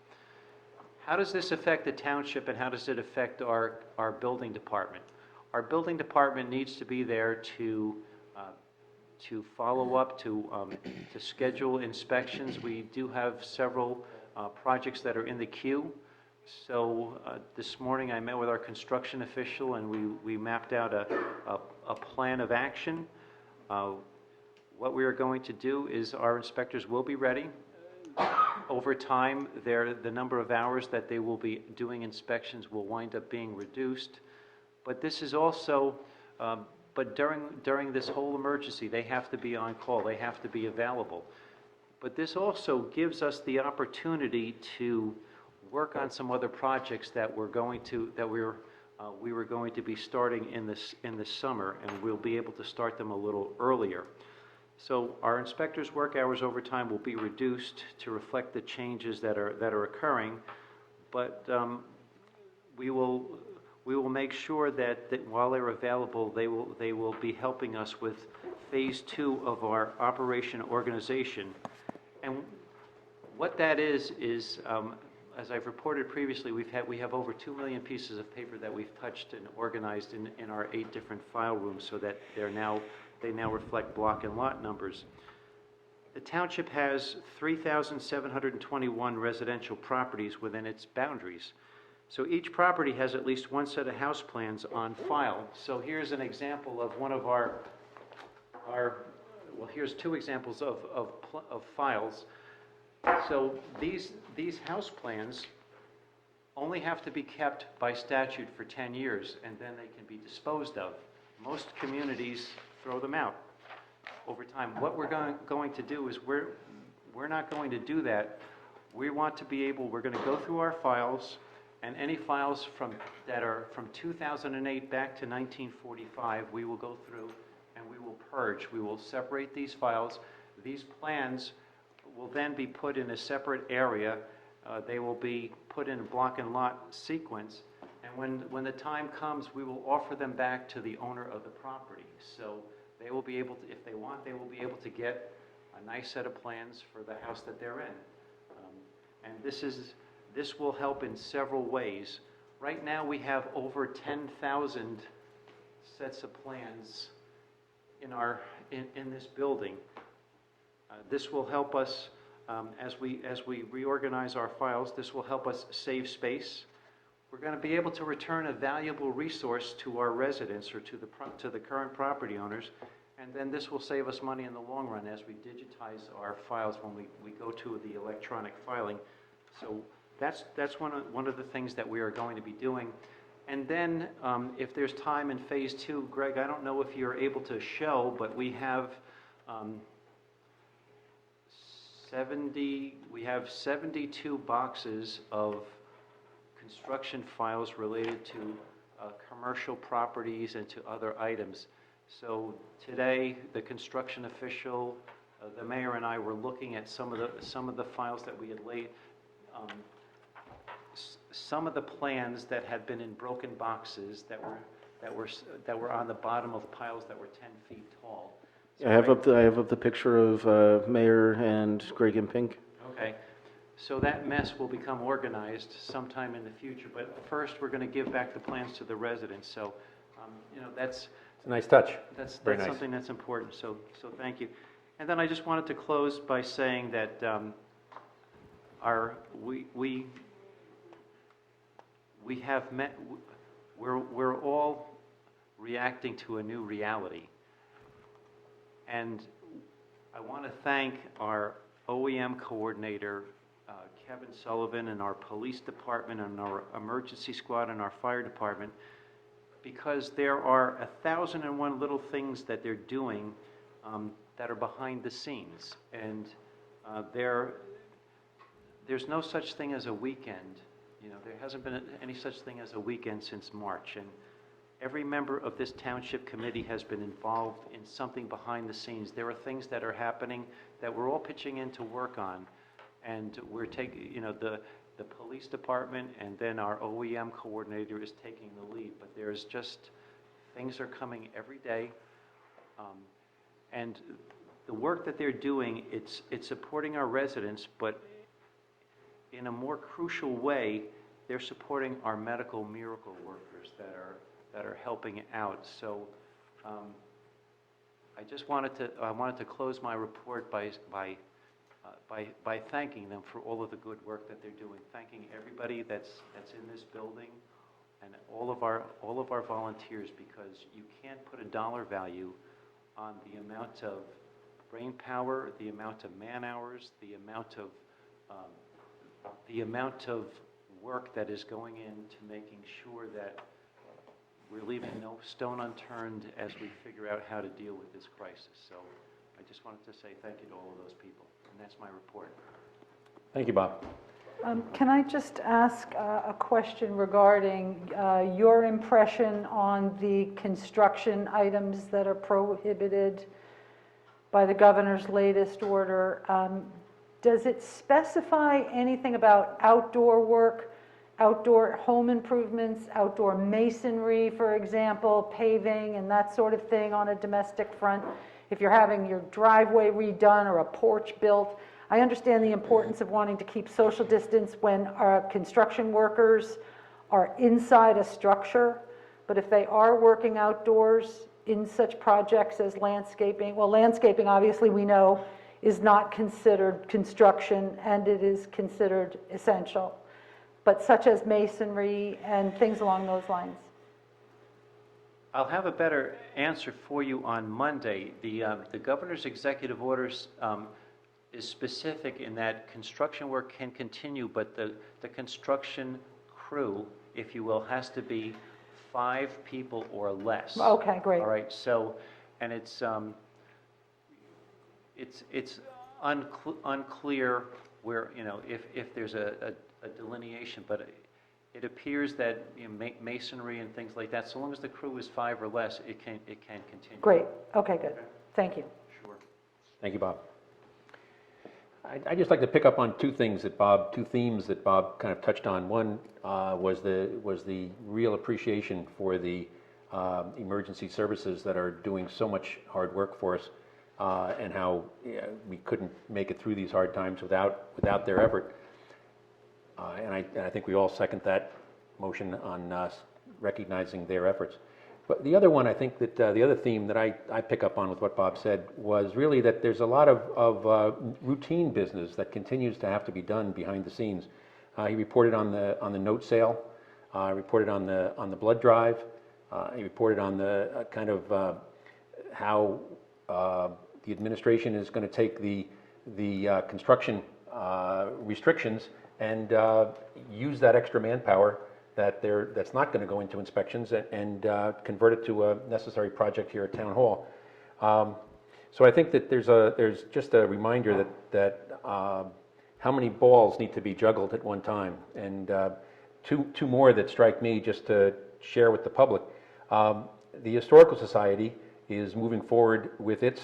How does this affect the township, and how does it affect our building department? Our building department needs to be there to follow up, to schedule inspections. We do have several projects that are in the queue. So this morning I met with our construction official, and we mapped out a plan of action. What we are going to do is our inspectors will be ready. Over time, the number of hours that they will be doing inspections will wind up being reduced. But this is also, but during this whole emergency, they have to be on call. They have to be available. But this also gives us the opportunity to work on some other projects that we were going to be starting in the summer, and we'll be able to start them a little earlier. So our inspectors' work hours over time will be reduced to reflect the changes that are occurring, but we will make sure that while they're available, they will be helping us with phase 2 of our operation organization. And what that is as I've reported previously, we have over 2 million pieces of paper that we've touched and organized in our 8 different file rooms, so that they now reflect block and lot numbers. The township has 3,721 residential properties within its boundaries. So each property has at least one set of house plans on file. So here's an example of one of here's 2 examples of files. So these house plans only have to be kept by statute for 10 years, and then they can be disposed of. Most communities throw them out over time. What we're going to do is we're not going to do that. We want to be able, we're going to go through our files, and any files that are from 2008 back to 1945, we will go through and we will purge. We will separate these files. These plans will then be put in a separate area. They will be put in a block and lot sequence, and when the time comes, we will offer them back to the owner of the property. So they will be able to, if they want, they will be able to get a nice set of plans for the house that they're in. And this will help in several ways. Right now, we have over 10,000 sets of plans in this building. This will help us, as we reorganize our files, this will help us save space. We're going to be able to return a valuable resource to our residents or to the current property owners, and then this will save us money in the long run as we digitize our files when we go to the electronic filing. So that's one of the things that we are going to be doing. And then if there's time in phase 2, Greg, I don't know if you're able to show, but we have 72 boxes of construction files related to commercial properties and to other items. So today, the construction official, the mayor and I were looking at some of the files that we had laid, some of the plans that had been in broken boxes that were on the bottom of piles that were 10 feet tall. So I have up the picture of Mayor and Greg in pink. Okay, so that mess will become organized sometime in the future, but first we're going to give back the plans to the residents. So, that's It's a nice touch. that's Very nice. something that's important. So thank you. And then I just wanted to close by saying that we have met. We're all reacting to a new reality. And I want to thank our OEM coordinator, Kevin Sullivan, and our police department, and our emergency squad, and our fire department, because there are 1,001 little things that they're doing that are behind the scenes. And there's no such thing as a weekend. There hasn't been any such thing as a weekend since March. And every member of this township committee has been involved in something behind the scenes. There are things that are happening that we're all pitching in to work on. And we're taking, the police department and then our OEM coordinator is taking the lead. But there's just, things are coming every day. And the work that they're doing, it's supporting our residents, but in a more crucial way, they're supporting our medical miracle workers that are helping out. So I wanted to close my report by thanking them for all of the good work that they're doing, thanking everybody that's in this building and all of our volunteers, because you can't put a dollar value on the amount of brain power, the amount of man hours, the amount of work that is going into making sure that we're leaving no stone unturned as we figure out how to deal with this crisis. So I just wanted to say thank you to all of those people, and that's my report. Thank you, Bob. Can I just ask a question regarding your impression on the construction items that are prohibited by the governor's latest order? Does it specify anything about outdoor work, outdoor home improvements, outdoor masonry, for example, paving and that sort of thing on a domestic front? If you're having your driveway redone or a porch built, I understand the importance of wanting to keep social distance when our construction workers are inside a structure, but if they are working outdoors in such projects as landscaping, well, landscaping obviously we know is not considered construction and it is considered essential, but such as masonry and things along those lines. I'll have a better answer for you on Monday. The governor's executive orders is specific in that construction work can continue, but the construction crew, if you will, has to be 5 people or less. Okay, great. All right, so, and it's unclear where, if there's a delineation, but it appears that masonry and things like that, so long as the crew is 5 or less, it can continue. Great, okay, good. Thank you. Sure. Thank you, Bob. I'd just like to pick up on two themes that Bob kind of touched on. One was the real appreciation for the emergency services that are doing so much hard work for us, and how we couldn't make it through these hard times without their effort. And I think we all second that motion on recognizing their efforts. But the other one, I think that the other theme that I pick up on with what Bob said was really that there's a lot of routine business that continues to have to be done behind the scenes. He reported on the note sale, reported on the blood drive, he reported on the kind of how the administration is going to take the construction restrictions and use that extra manpower that's not going to go into inspections and convert it to a necessary project here at Town Hall. So I think that there's just a reminder that how many balls need to be juggled at one time, and two more that strike me just to share with the public. The Historical Society is moving forward with its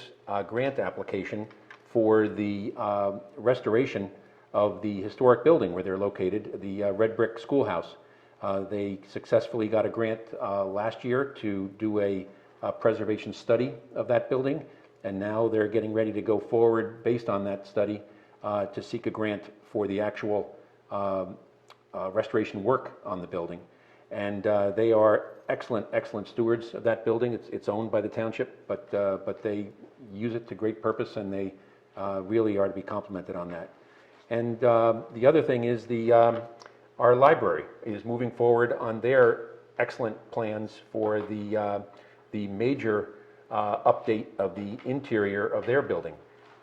grant application for the restoration of the historic building where they're located, the red brick schoolhouse. They successfully got a grant last year to do a preservation study of that building, and now they're getting ready to go forward based on that study to seek a grant for the actual restoration work on the building. And they are excellent stewards of that building. It's owned by the township, but they use it to great purpose, and they really are to be complimented on that. And the other thing is our library is moving forward on their excellent plans for the major update of the interior of their building.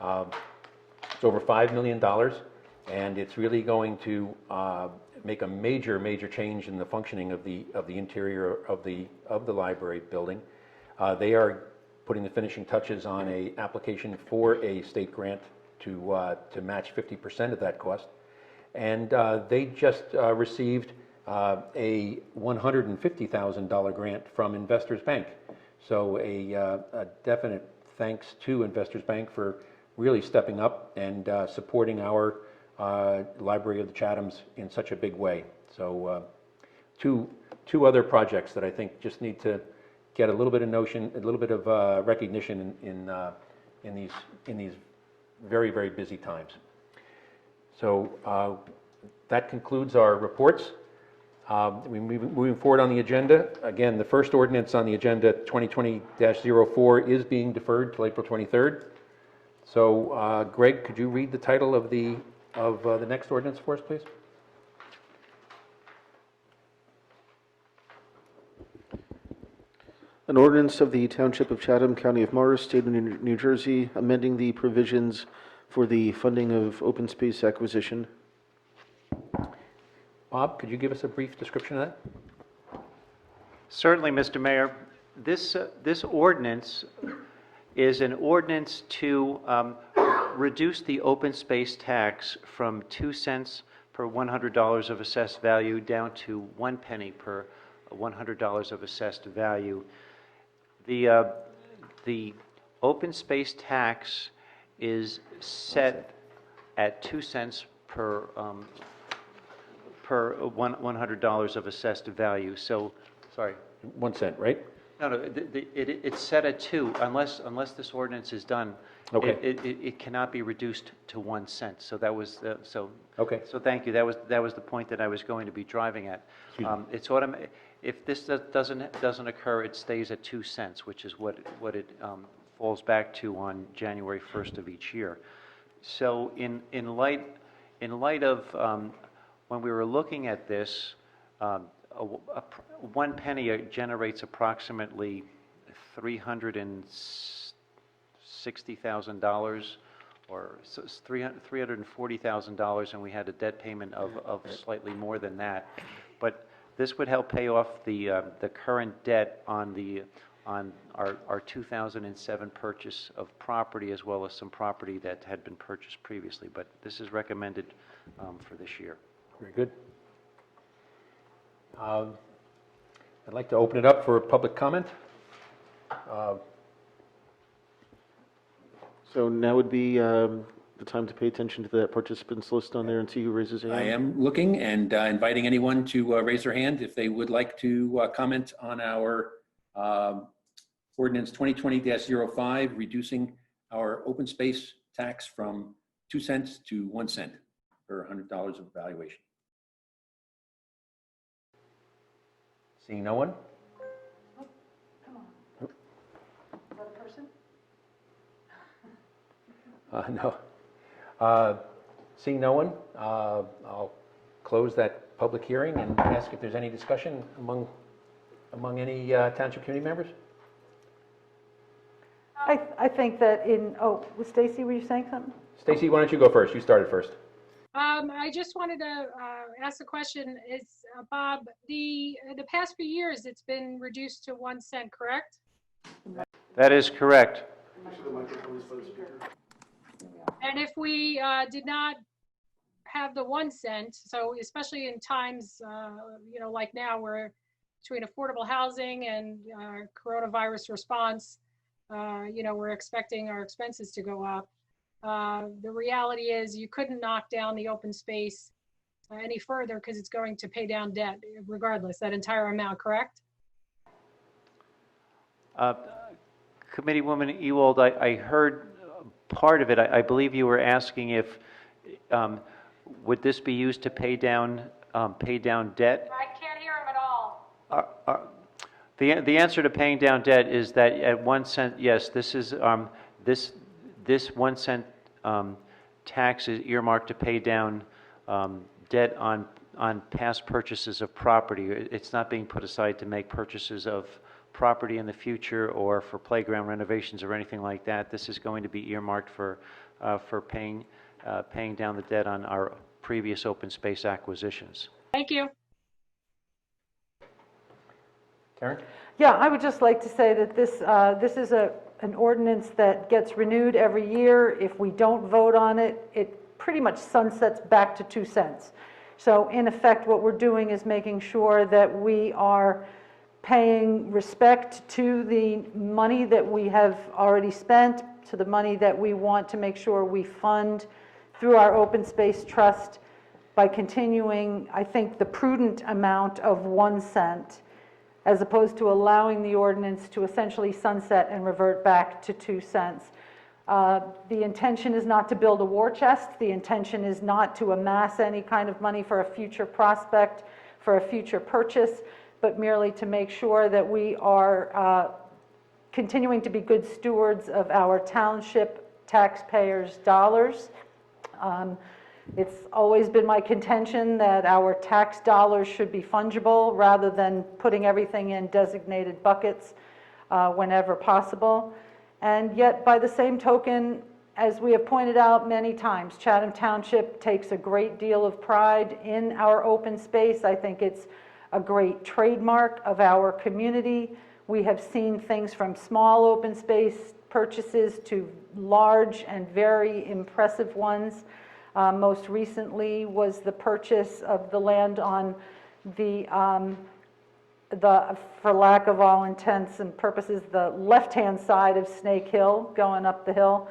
It's over $5 million, and it's really going to make a major change in the functioning of the interior of the library building. They are putting the finishing touches on a application for a state grant to match 50% of that cost. And they just received a $150,000 grant from Investors Bank. So a definite thanks to Investors Bank for really stepping up and supporting our Library of the Chathams in such a big way. So two other projects that I think just need to get a little bit of recognition in these very busy times. So that concludes our reports. Moving forward on the agenda, again, the first ordinance on the agenda, 2020-04, is being deferred till April 23rd. So Greg, could you read the title of the next ordinance for us, please? An ordinance of the Township of Chatham, County of Morris, State of New Jersey, amending the provisions for the funding of open space acquisition. Bob, could you give us a brief description of that? Certainly, Mr. Mayor. This ordinance is an ordinance to reduce the open space tax from 2 cents per $100 of assessed value down to 1 penny per $100 of assessed value. The open space tax is set at 2 cents per $100 of assessed value. So, sorry. 1 cent, right? No, it's set at 2 unless this ordinance is done. Okay. It cannot be reduced to 1 cent. So that was Okay. So thank you. That was the point that I was going to be driving at. It's automatic. If this doesn't occur, it stays at 2 cents, which is what it falls back to on January 1st of each year. So in light of when we were looking at this, 1 penny generates approximately $360,000 or $340,000, and we had a debt payment of slightly more than that. But this would help pay off the current debt on our 2007 purchase of property, as well as some property that had been purchased previously. But this is recommended for this year. Very good. I'd like to open it up for public comment. So now would be the time to pay attention to that participants list on there and see who raises their I hand? am looking and inviting anyone to raise their hand if they would like to comment on our ordinance 2020-05, reducing our open space tax from 2 cents to 1 cent per $100 of valuation. Seeing no one? Come on. Is that a person? No. Seeing no one, I'll close that public hearing and ask if there's any discussion among any township community members. I think that was Stacy, were you saying something? Stacy, why don't you go first? You started first. I just wanted to ask a question. It's Bob, the past few years, it's been reduced to 1 cent, correct? That is correct. And if we did not have the 1 cent, so especially in times, like now, where between affordable housing and coronavirus response, we're expecting our expenses to go up. The reality is you couldn't knock down the open space any further because it's going to pay down debt regardless, that entire amount, correct? Committeewoman Ewald, I heard part of it. I believe you were asking if, would this be used to pay down debt? I can't hear him at all. The answer to paying down debt is that at 1 cent, yes, this is, this 1 cent tax is earmarked to pay down debt on past purchases of property. It's not being put aside to make purchases of property in the future or for playground renovations or anything like that. This is going to be earmarked for paying down the debt on our previous open space acquisitions. Thank you. Karen? Yeah, I would just like to say that this is an ordinance that gets renewed every year. If we don't vote on it, it pretty much sunsets back to 2 cents. So in effect, what we're doing is making sure that we are paying respect to the money that we have already spent, to the money that we want to make sure we fund through our open space trust by continuing, I think, the prudent amount of 1 cent, as opposed to allowing the ordinance to essentially sunset and revert back to 2 cents. The intention is not to build a war chest. The intention is not to amass any kind of money for a future prospect, for a future purchase, but merely to make sure that we are continuing to be good stewards of our township taxpayers' dollars. It's always been my contention that our tax dollars should be fungible rather than putting everything in designated buckets whenever possible. And yet, by the same token, as we have pointed out many times, Chatham Township takes a great deal of pride in our open space. I think it's a great trademark of our community. We have seen things from small open space purchases to large and very impressive ones. Most recently was the purchase of the land on the, for lack of all intents and purposes, the left-hand side of Snake Hill, going up the hill.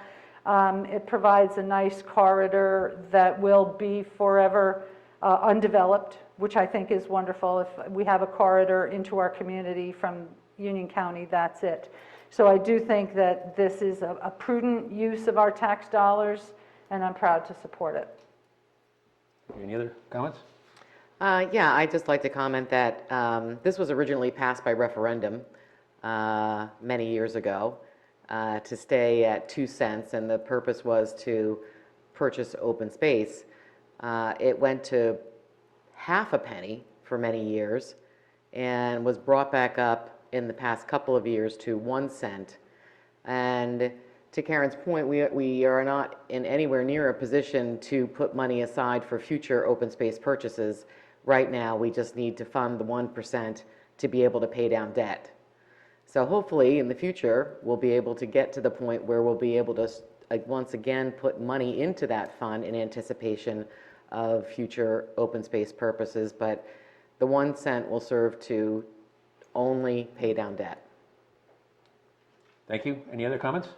It provides a nice corridor that will be forever undeveloped, which I think is wonderful. If we have a corridor into our community from Union County, that's it. So I do think that this is a prudent use of our tax dollars, and I'm proud to support it. Any other comments? Yeah, I'd just like to comment that this was originally passed by referendum many years ago to stay at 2 cents, and the purpose was to purchase open space. It went to half a penny for many years and was brought back up in the past couple of years to 1 cent. And to Karen's point, we are not in anywhere near a position to put money aside for future open space purchases. Right now, we just need to fund the 1% to be able to pay down debt. So hopefully, in the future, we'll be able to get to the point where we'll be able to once again put money into that fund in anticipation of future open space purposes. But the 1 cent will serve to only pay down debt. Thank you. Any other comments?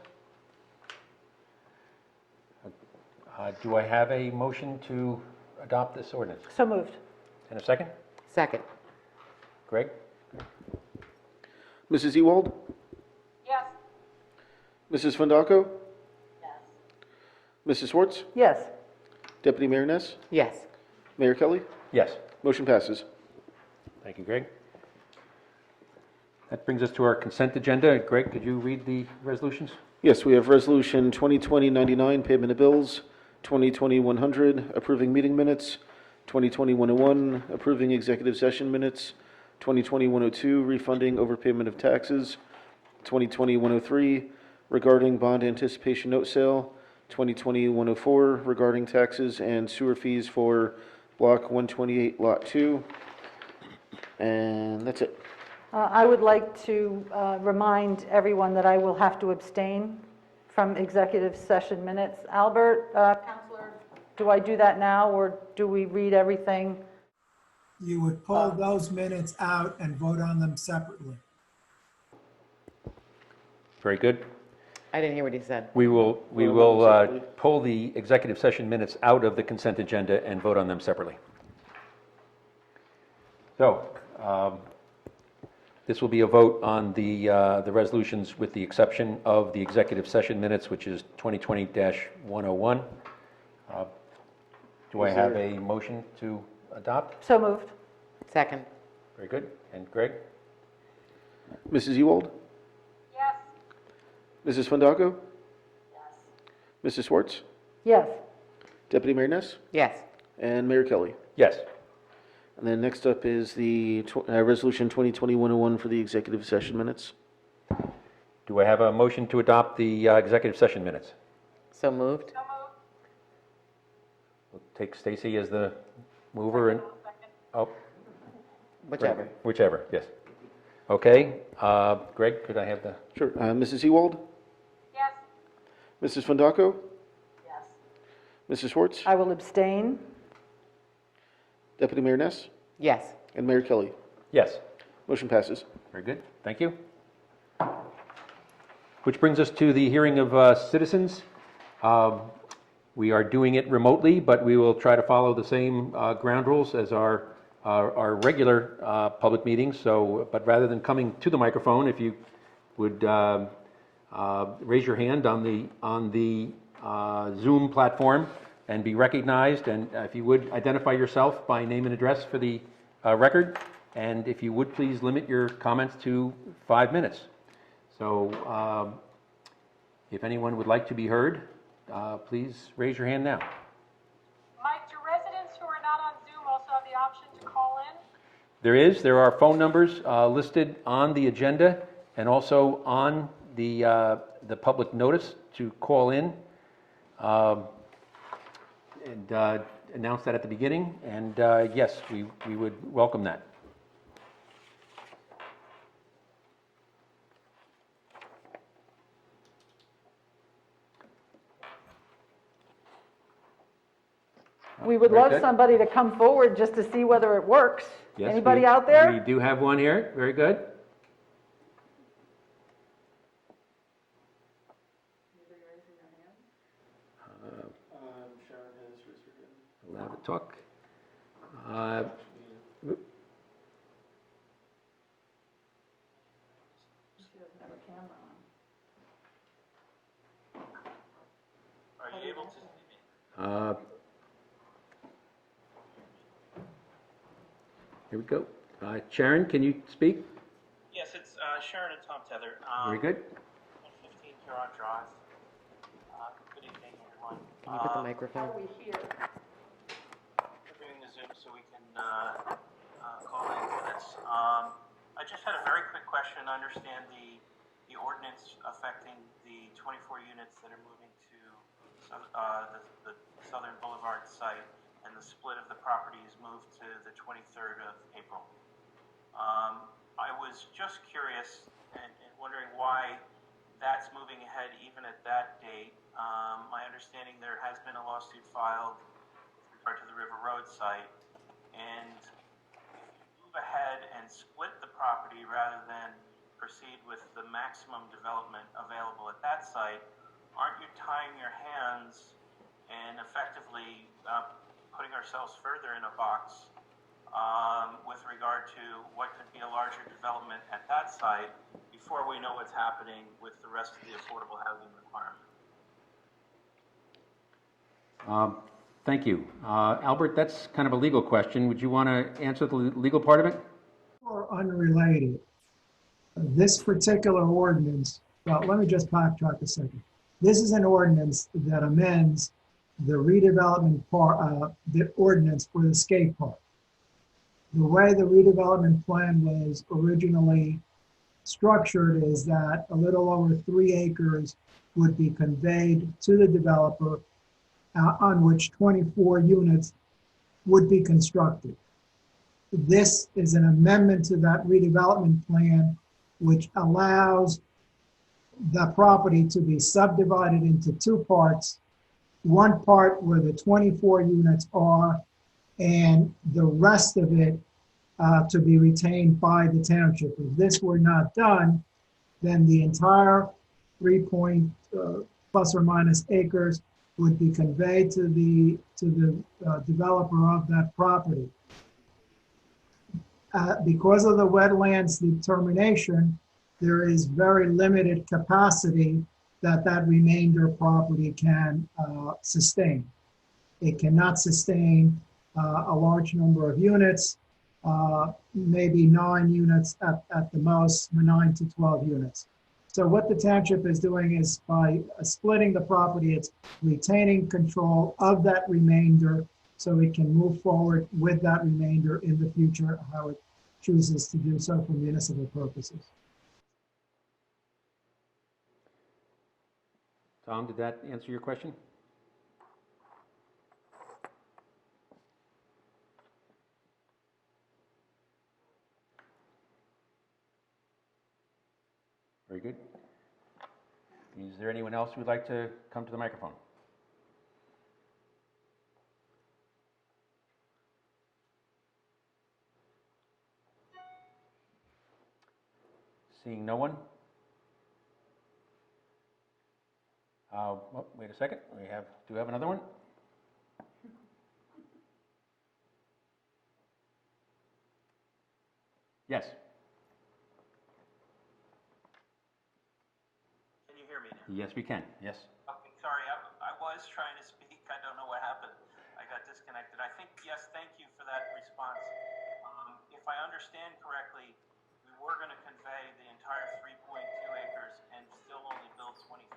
Do I have a motion to adopt this ordinance? So moved. And a second? Second. Greg? Mrs. Ewald? Yes. Mrs. Fundaco? Yes. Mrs. Schwartz? Yes. Deputy Mayor Ness? Yes. Mayor Kelly? Yes. Motion passes. Thank you, Greg. That brings us to our consent agenda. Greg, could you read the resolutions? Yes, we have Resolution 2020-99, payment of bills, 2020-100, approving meeting minutes, 2020-101, approving executive session minutes, 2020-102, refunding overpayment of taxes, 2020-103, regarding bond anticipation note sale, 2020-104, regarding taxes and sewer fees for Block 128, Lot 2, and that's it. I would like to remind everyone that I will have to abstain from executive session minutes. Albert, Counselor, do I do that now, or do we read everything? You would pull those minutes out and vote on them separately. Very good. I didn't hear what he said. We will Vote on them separately. pull the executive session minutes out of the consent agenda and vote on them separately. So, this will be a vote on the resolutions with the exception of the executive session minutes, which is 2020-101. Do I have a motion to adopt? So moved. Second. Very good. And Greg? Mrs. Ewald? Yes. Mrs. Fundaco? Yes. Mrs. Schwartz? Yes. Deputy Mayor Ness? Yes. And Mayor Kelly. Yes. And then next up is the Resolution 2020-101 for the executive session minutes. Do I have a motion to adopt the executive session minutes? So moved. We'll take Stacy as the mover and, oh, Whichever. whichever, yes. Okay, Greg, could I have the, Sure. Mrs. Ewald? Yes. Mrs. Fundaco? Yes. Mrs. Schwartz? I will abstain. Deputy Mayor Ness? Yes. And Mayor Kelly. yes. Motion passes. Very good, thank you. Which brings us to the hearing of citizens. We are doing it remotely, but we will try to follow the same ground rules as our regular public meetings. So, but rather than coming to the microphone, if you would raise your hand on the Zoom platform and be recognized, and if you would identify yourself by name and address for the record, and if you would please limit your comments to 5 minutes. So if anyone would like to be heard, please raise your hand now. Mike, do residents who are not on Zoom also have the option to call in? There are phone numbers listed on the agenda and also on the public notice to call in. And announce that at the beginning, and yes, we would welcome that. We would Very love good. somebody to come forward just to see whether it works. Yes, Anybody we- out there? We do have one here, very good. Allowed to talk. Are you able to see me? Here we go. Sharon, can you speak? Yes, it's Sharon and Tom Tether. Very good. 115 Huron Drive. Good evening, everyone. Can you put the microphone? We're doing the Zoom so we can call in for this. I just had a very quick question. I understand the ordinance affecting the 24 units that are moving to the Southern Boulevard site, and the split of the property is moved to the 23rd of April. I was just curious and wondering why that's moving ahead even at that date. My understanding there has been a lawsuit filed with regard to the River Road site, and if you move ahead and split the property rather than proceed with the maximum development available at that site, aren't you tying your hands and effectively potentially putting ourselves further in a box with regard to what could be a larger development at that site before we know what's happening with the rest of the affordable housing requirement. Thank you. Albert, that's kind of a legal question. Would you want to answer the legal part of it? Or unrelated, this particular ordinance, well, let me just backtrack a second. This is an ordinance that amends the redevelopment part, the ordinance for the skate park. The way the redevelopment plan was originally structured is that a little over 3 acres would be conveyed to the developer on which 24 units would be constructed. This is an amendment to that redevelopment plan, which allows the property to be subdivided into 2 parts. One part where the 24 units are, and the rest of it to be retained by the township. If this were not done, then the entire 3 plus or minus acres would be conveyed to the developer of that property. Because of the wetlands determination, there is very limited capacity that remainder property can sustain. It cannot sustain a large number of units, maybe 9 units at the most, 9 to 12 units. So what the township is doing is by splitting the property, it's retaining control of that remainder so it can move forward with that remainder in the future, how it chooses to do so for municipal purposes. Tom, did that answer your question? Very good. Is there anyone else who would like to come to the microphone? Seeing no one? Oh, wait a second. Do we have another one? Yes. Can you hear me now? Yes, we can. Yes. Okay, sorry, I was trying to speak. I don't know what happened. I got disconnected. I think, yes, thank you for that response. If I understand correctly, we were going to convey the entire 3.2 acres and still only build 24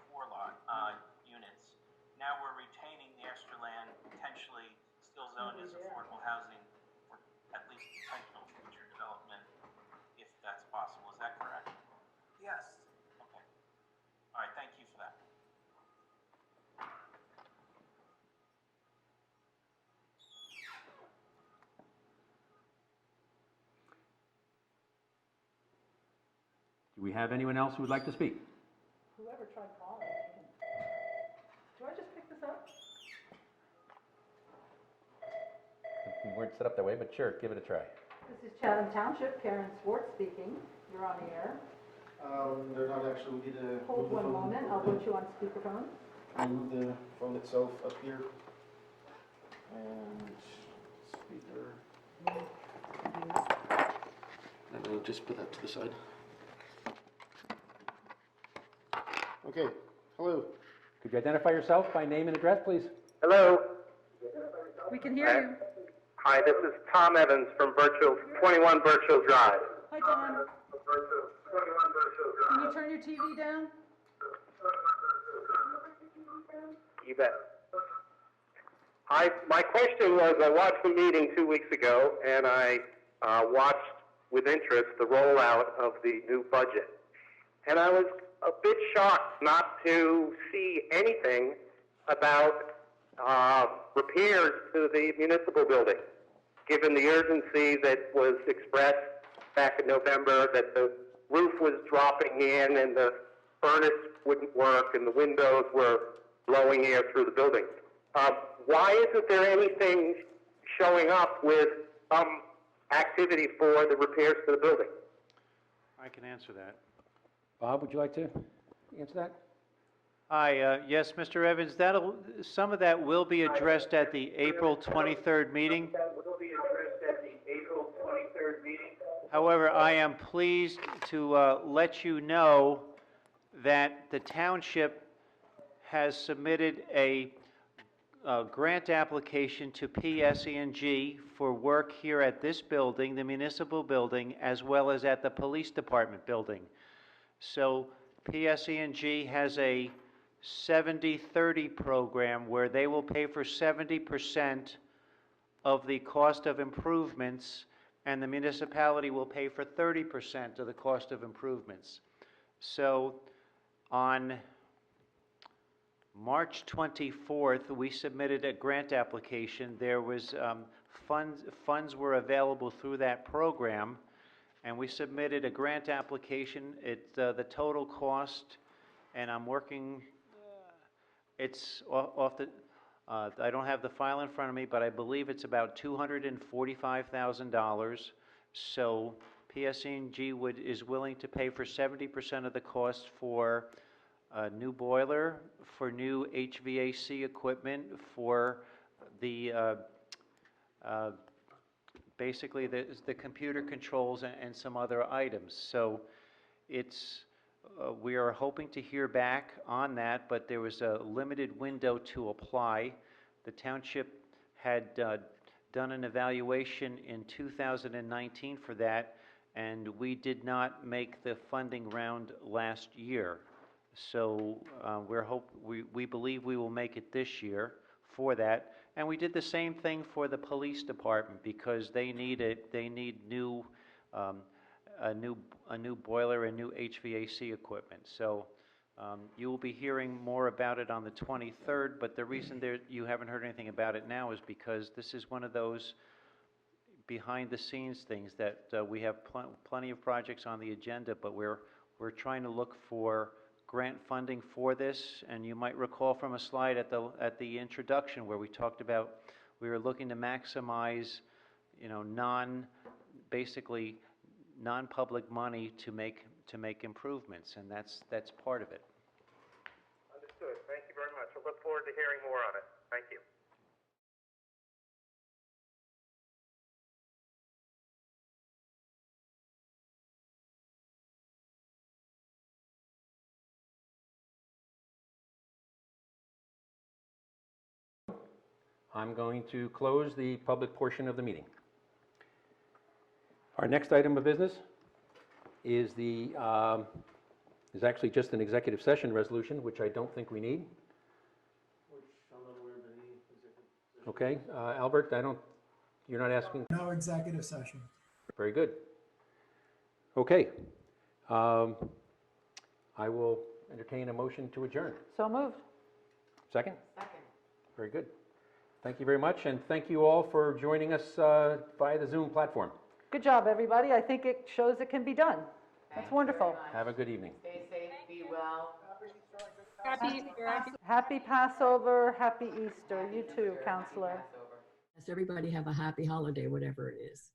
units. Now we're retaining the extra land, potentially still zoned as affordable housing for at least potential future development, if that's possible. Is that correct? Yes. Okay. All right, thank you for that. Do we have anyone else who would like to speak? Whoever tried calling. Do I just pick this up? We weren't set up that way, but sure, give it a try. This is Chatham Township, Karen Swartz speaking. You're on the air. They're not actually, we need to Hold move the one phone. moment, I'll put you on speakerphone. Move the phone itself up here. And speaker. And I'll just put that to the side. Okay, hello. Could you identify yourself by name and address, please? Hello. We can hear you. Hi, this is Tom Evans from 21 Birchill Drive. Hi, Tom. Can you turn your TV down? You bet. My question was, I watched the meeting 2 weeks ago, and I watched with interest the rollout of the new budget. And I was a bit shocked not to see anything about repairs to the municipal building, given the urgency that was expressed back in November that the roof was dropping in and the furnace wouldn't work and the windows were blowing air through the building. Why isn't there anything showing up with some activity for the repairs to the building? I can answer that. Bob, would you like to answer that? Hi, yes, Mr. Evans, some of that will be addressed at the April 23rd meeting. However, I am pleased to let you know that the township has submitted a grant application to PSE&G for work here at this building, the municipal building, as well as at the police department building. So PSE&G has a 70-30 program where they will pay for 70% of the cost of improvements, and the municipality will pay for 30% of the cost of improvements. So on March 24th, we submitted a grant application. There was funds were available through that program, and we submitted a grant application. The total cost, and I'm working, it's off the, I don't have the file in front of me, but I believe it's about $245,000. So PSE&G is willing to pay for 70% of the cost for a new boiler, for new HVAC equipment, for the basically the computer controls and some other items. So it's we are hoping to hear back on that, but there was a limited window to apply. The township had done an evaluation in 2019 for that, and we did not make the funding round last year. So we believe we will make it this year for that. And we did the same thing for the police department because they need it. They need a new boiler and new HVAC equipment. So you will be hearing more about it on the 23rd. But the reason you haven't heard anything about it now is because this is one of those behind-the-scenes things that we have plenty of projects on the agenda, but we're trying to look for grant funding for this. And you might recall from a slide at the introduction where we talked about we were looking to maximize, basically non-public money to make improvements, and that's part of it. Understood. Thank you very much. I look forward to hearing more on it. Thank you. I'm going to close the public portion of the meeting. Our next item of business is is actually just an executive session resolution, which I don't think we need. Okay, Albert, you're not asking? No executive session. Very good. Okay. I will entertain a motion to adjourn. So moved. Second? Second. Very good. Thank you very much, and thank you all for joining us via the Zoom platform. Good job, everybody. I think it shows it can be done. That's Thank you wonderful. very much. Have a good evening. Stay safe, be well. Happy Easter. Happy Passover, happy Easter. You too, Counselor. Passover. Yes, everybody have a happy holiday, whatever it is.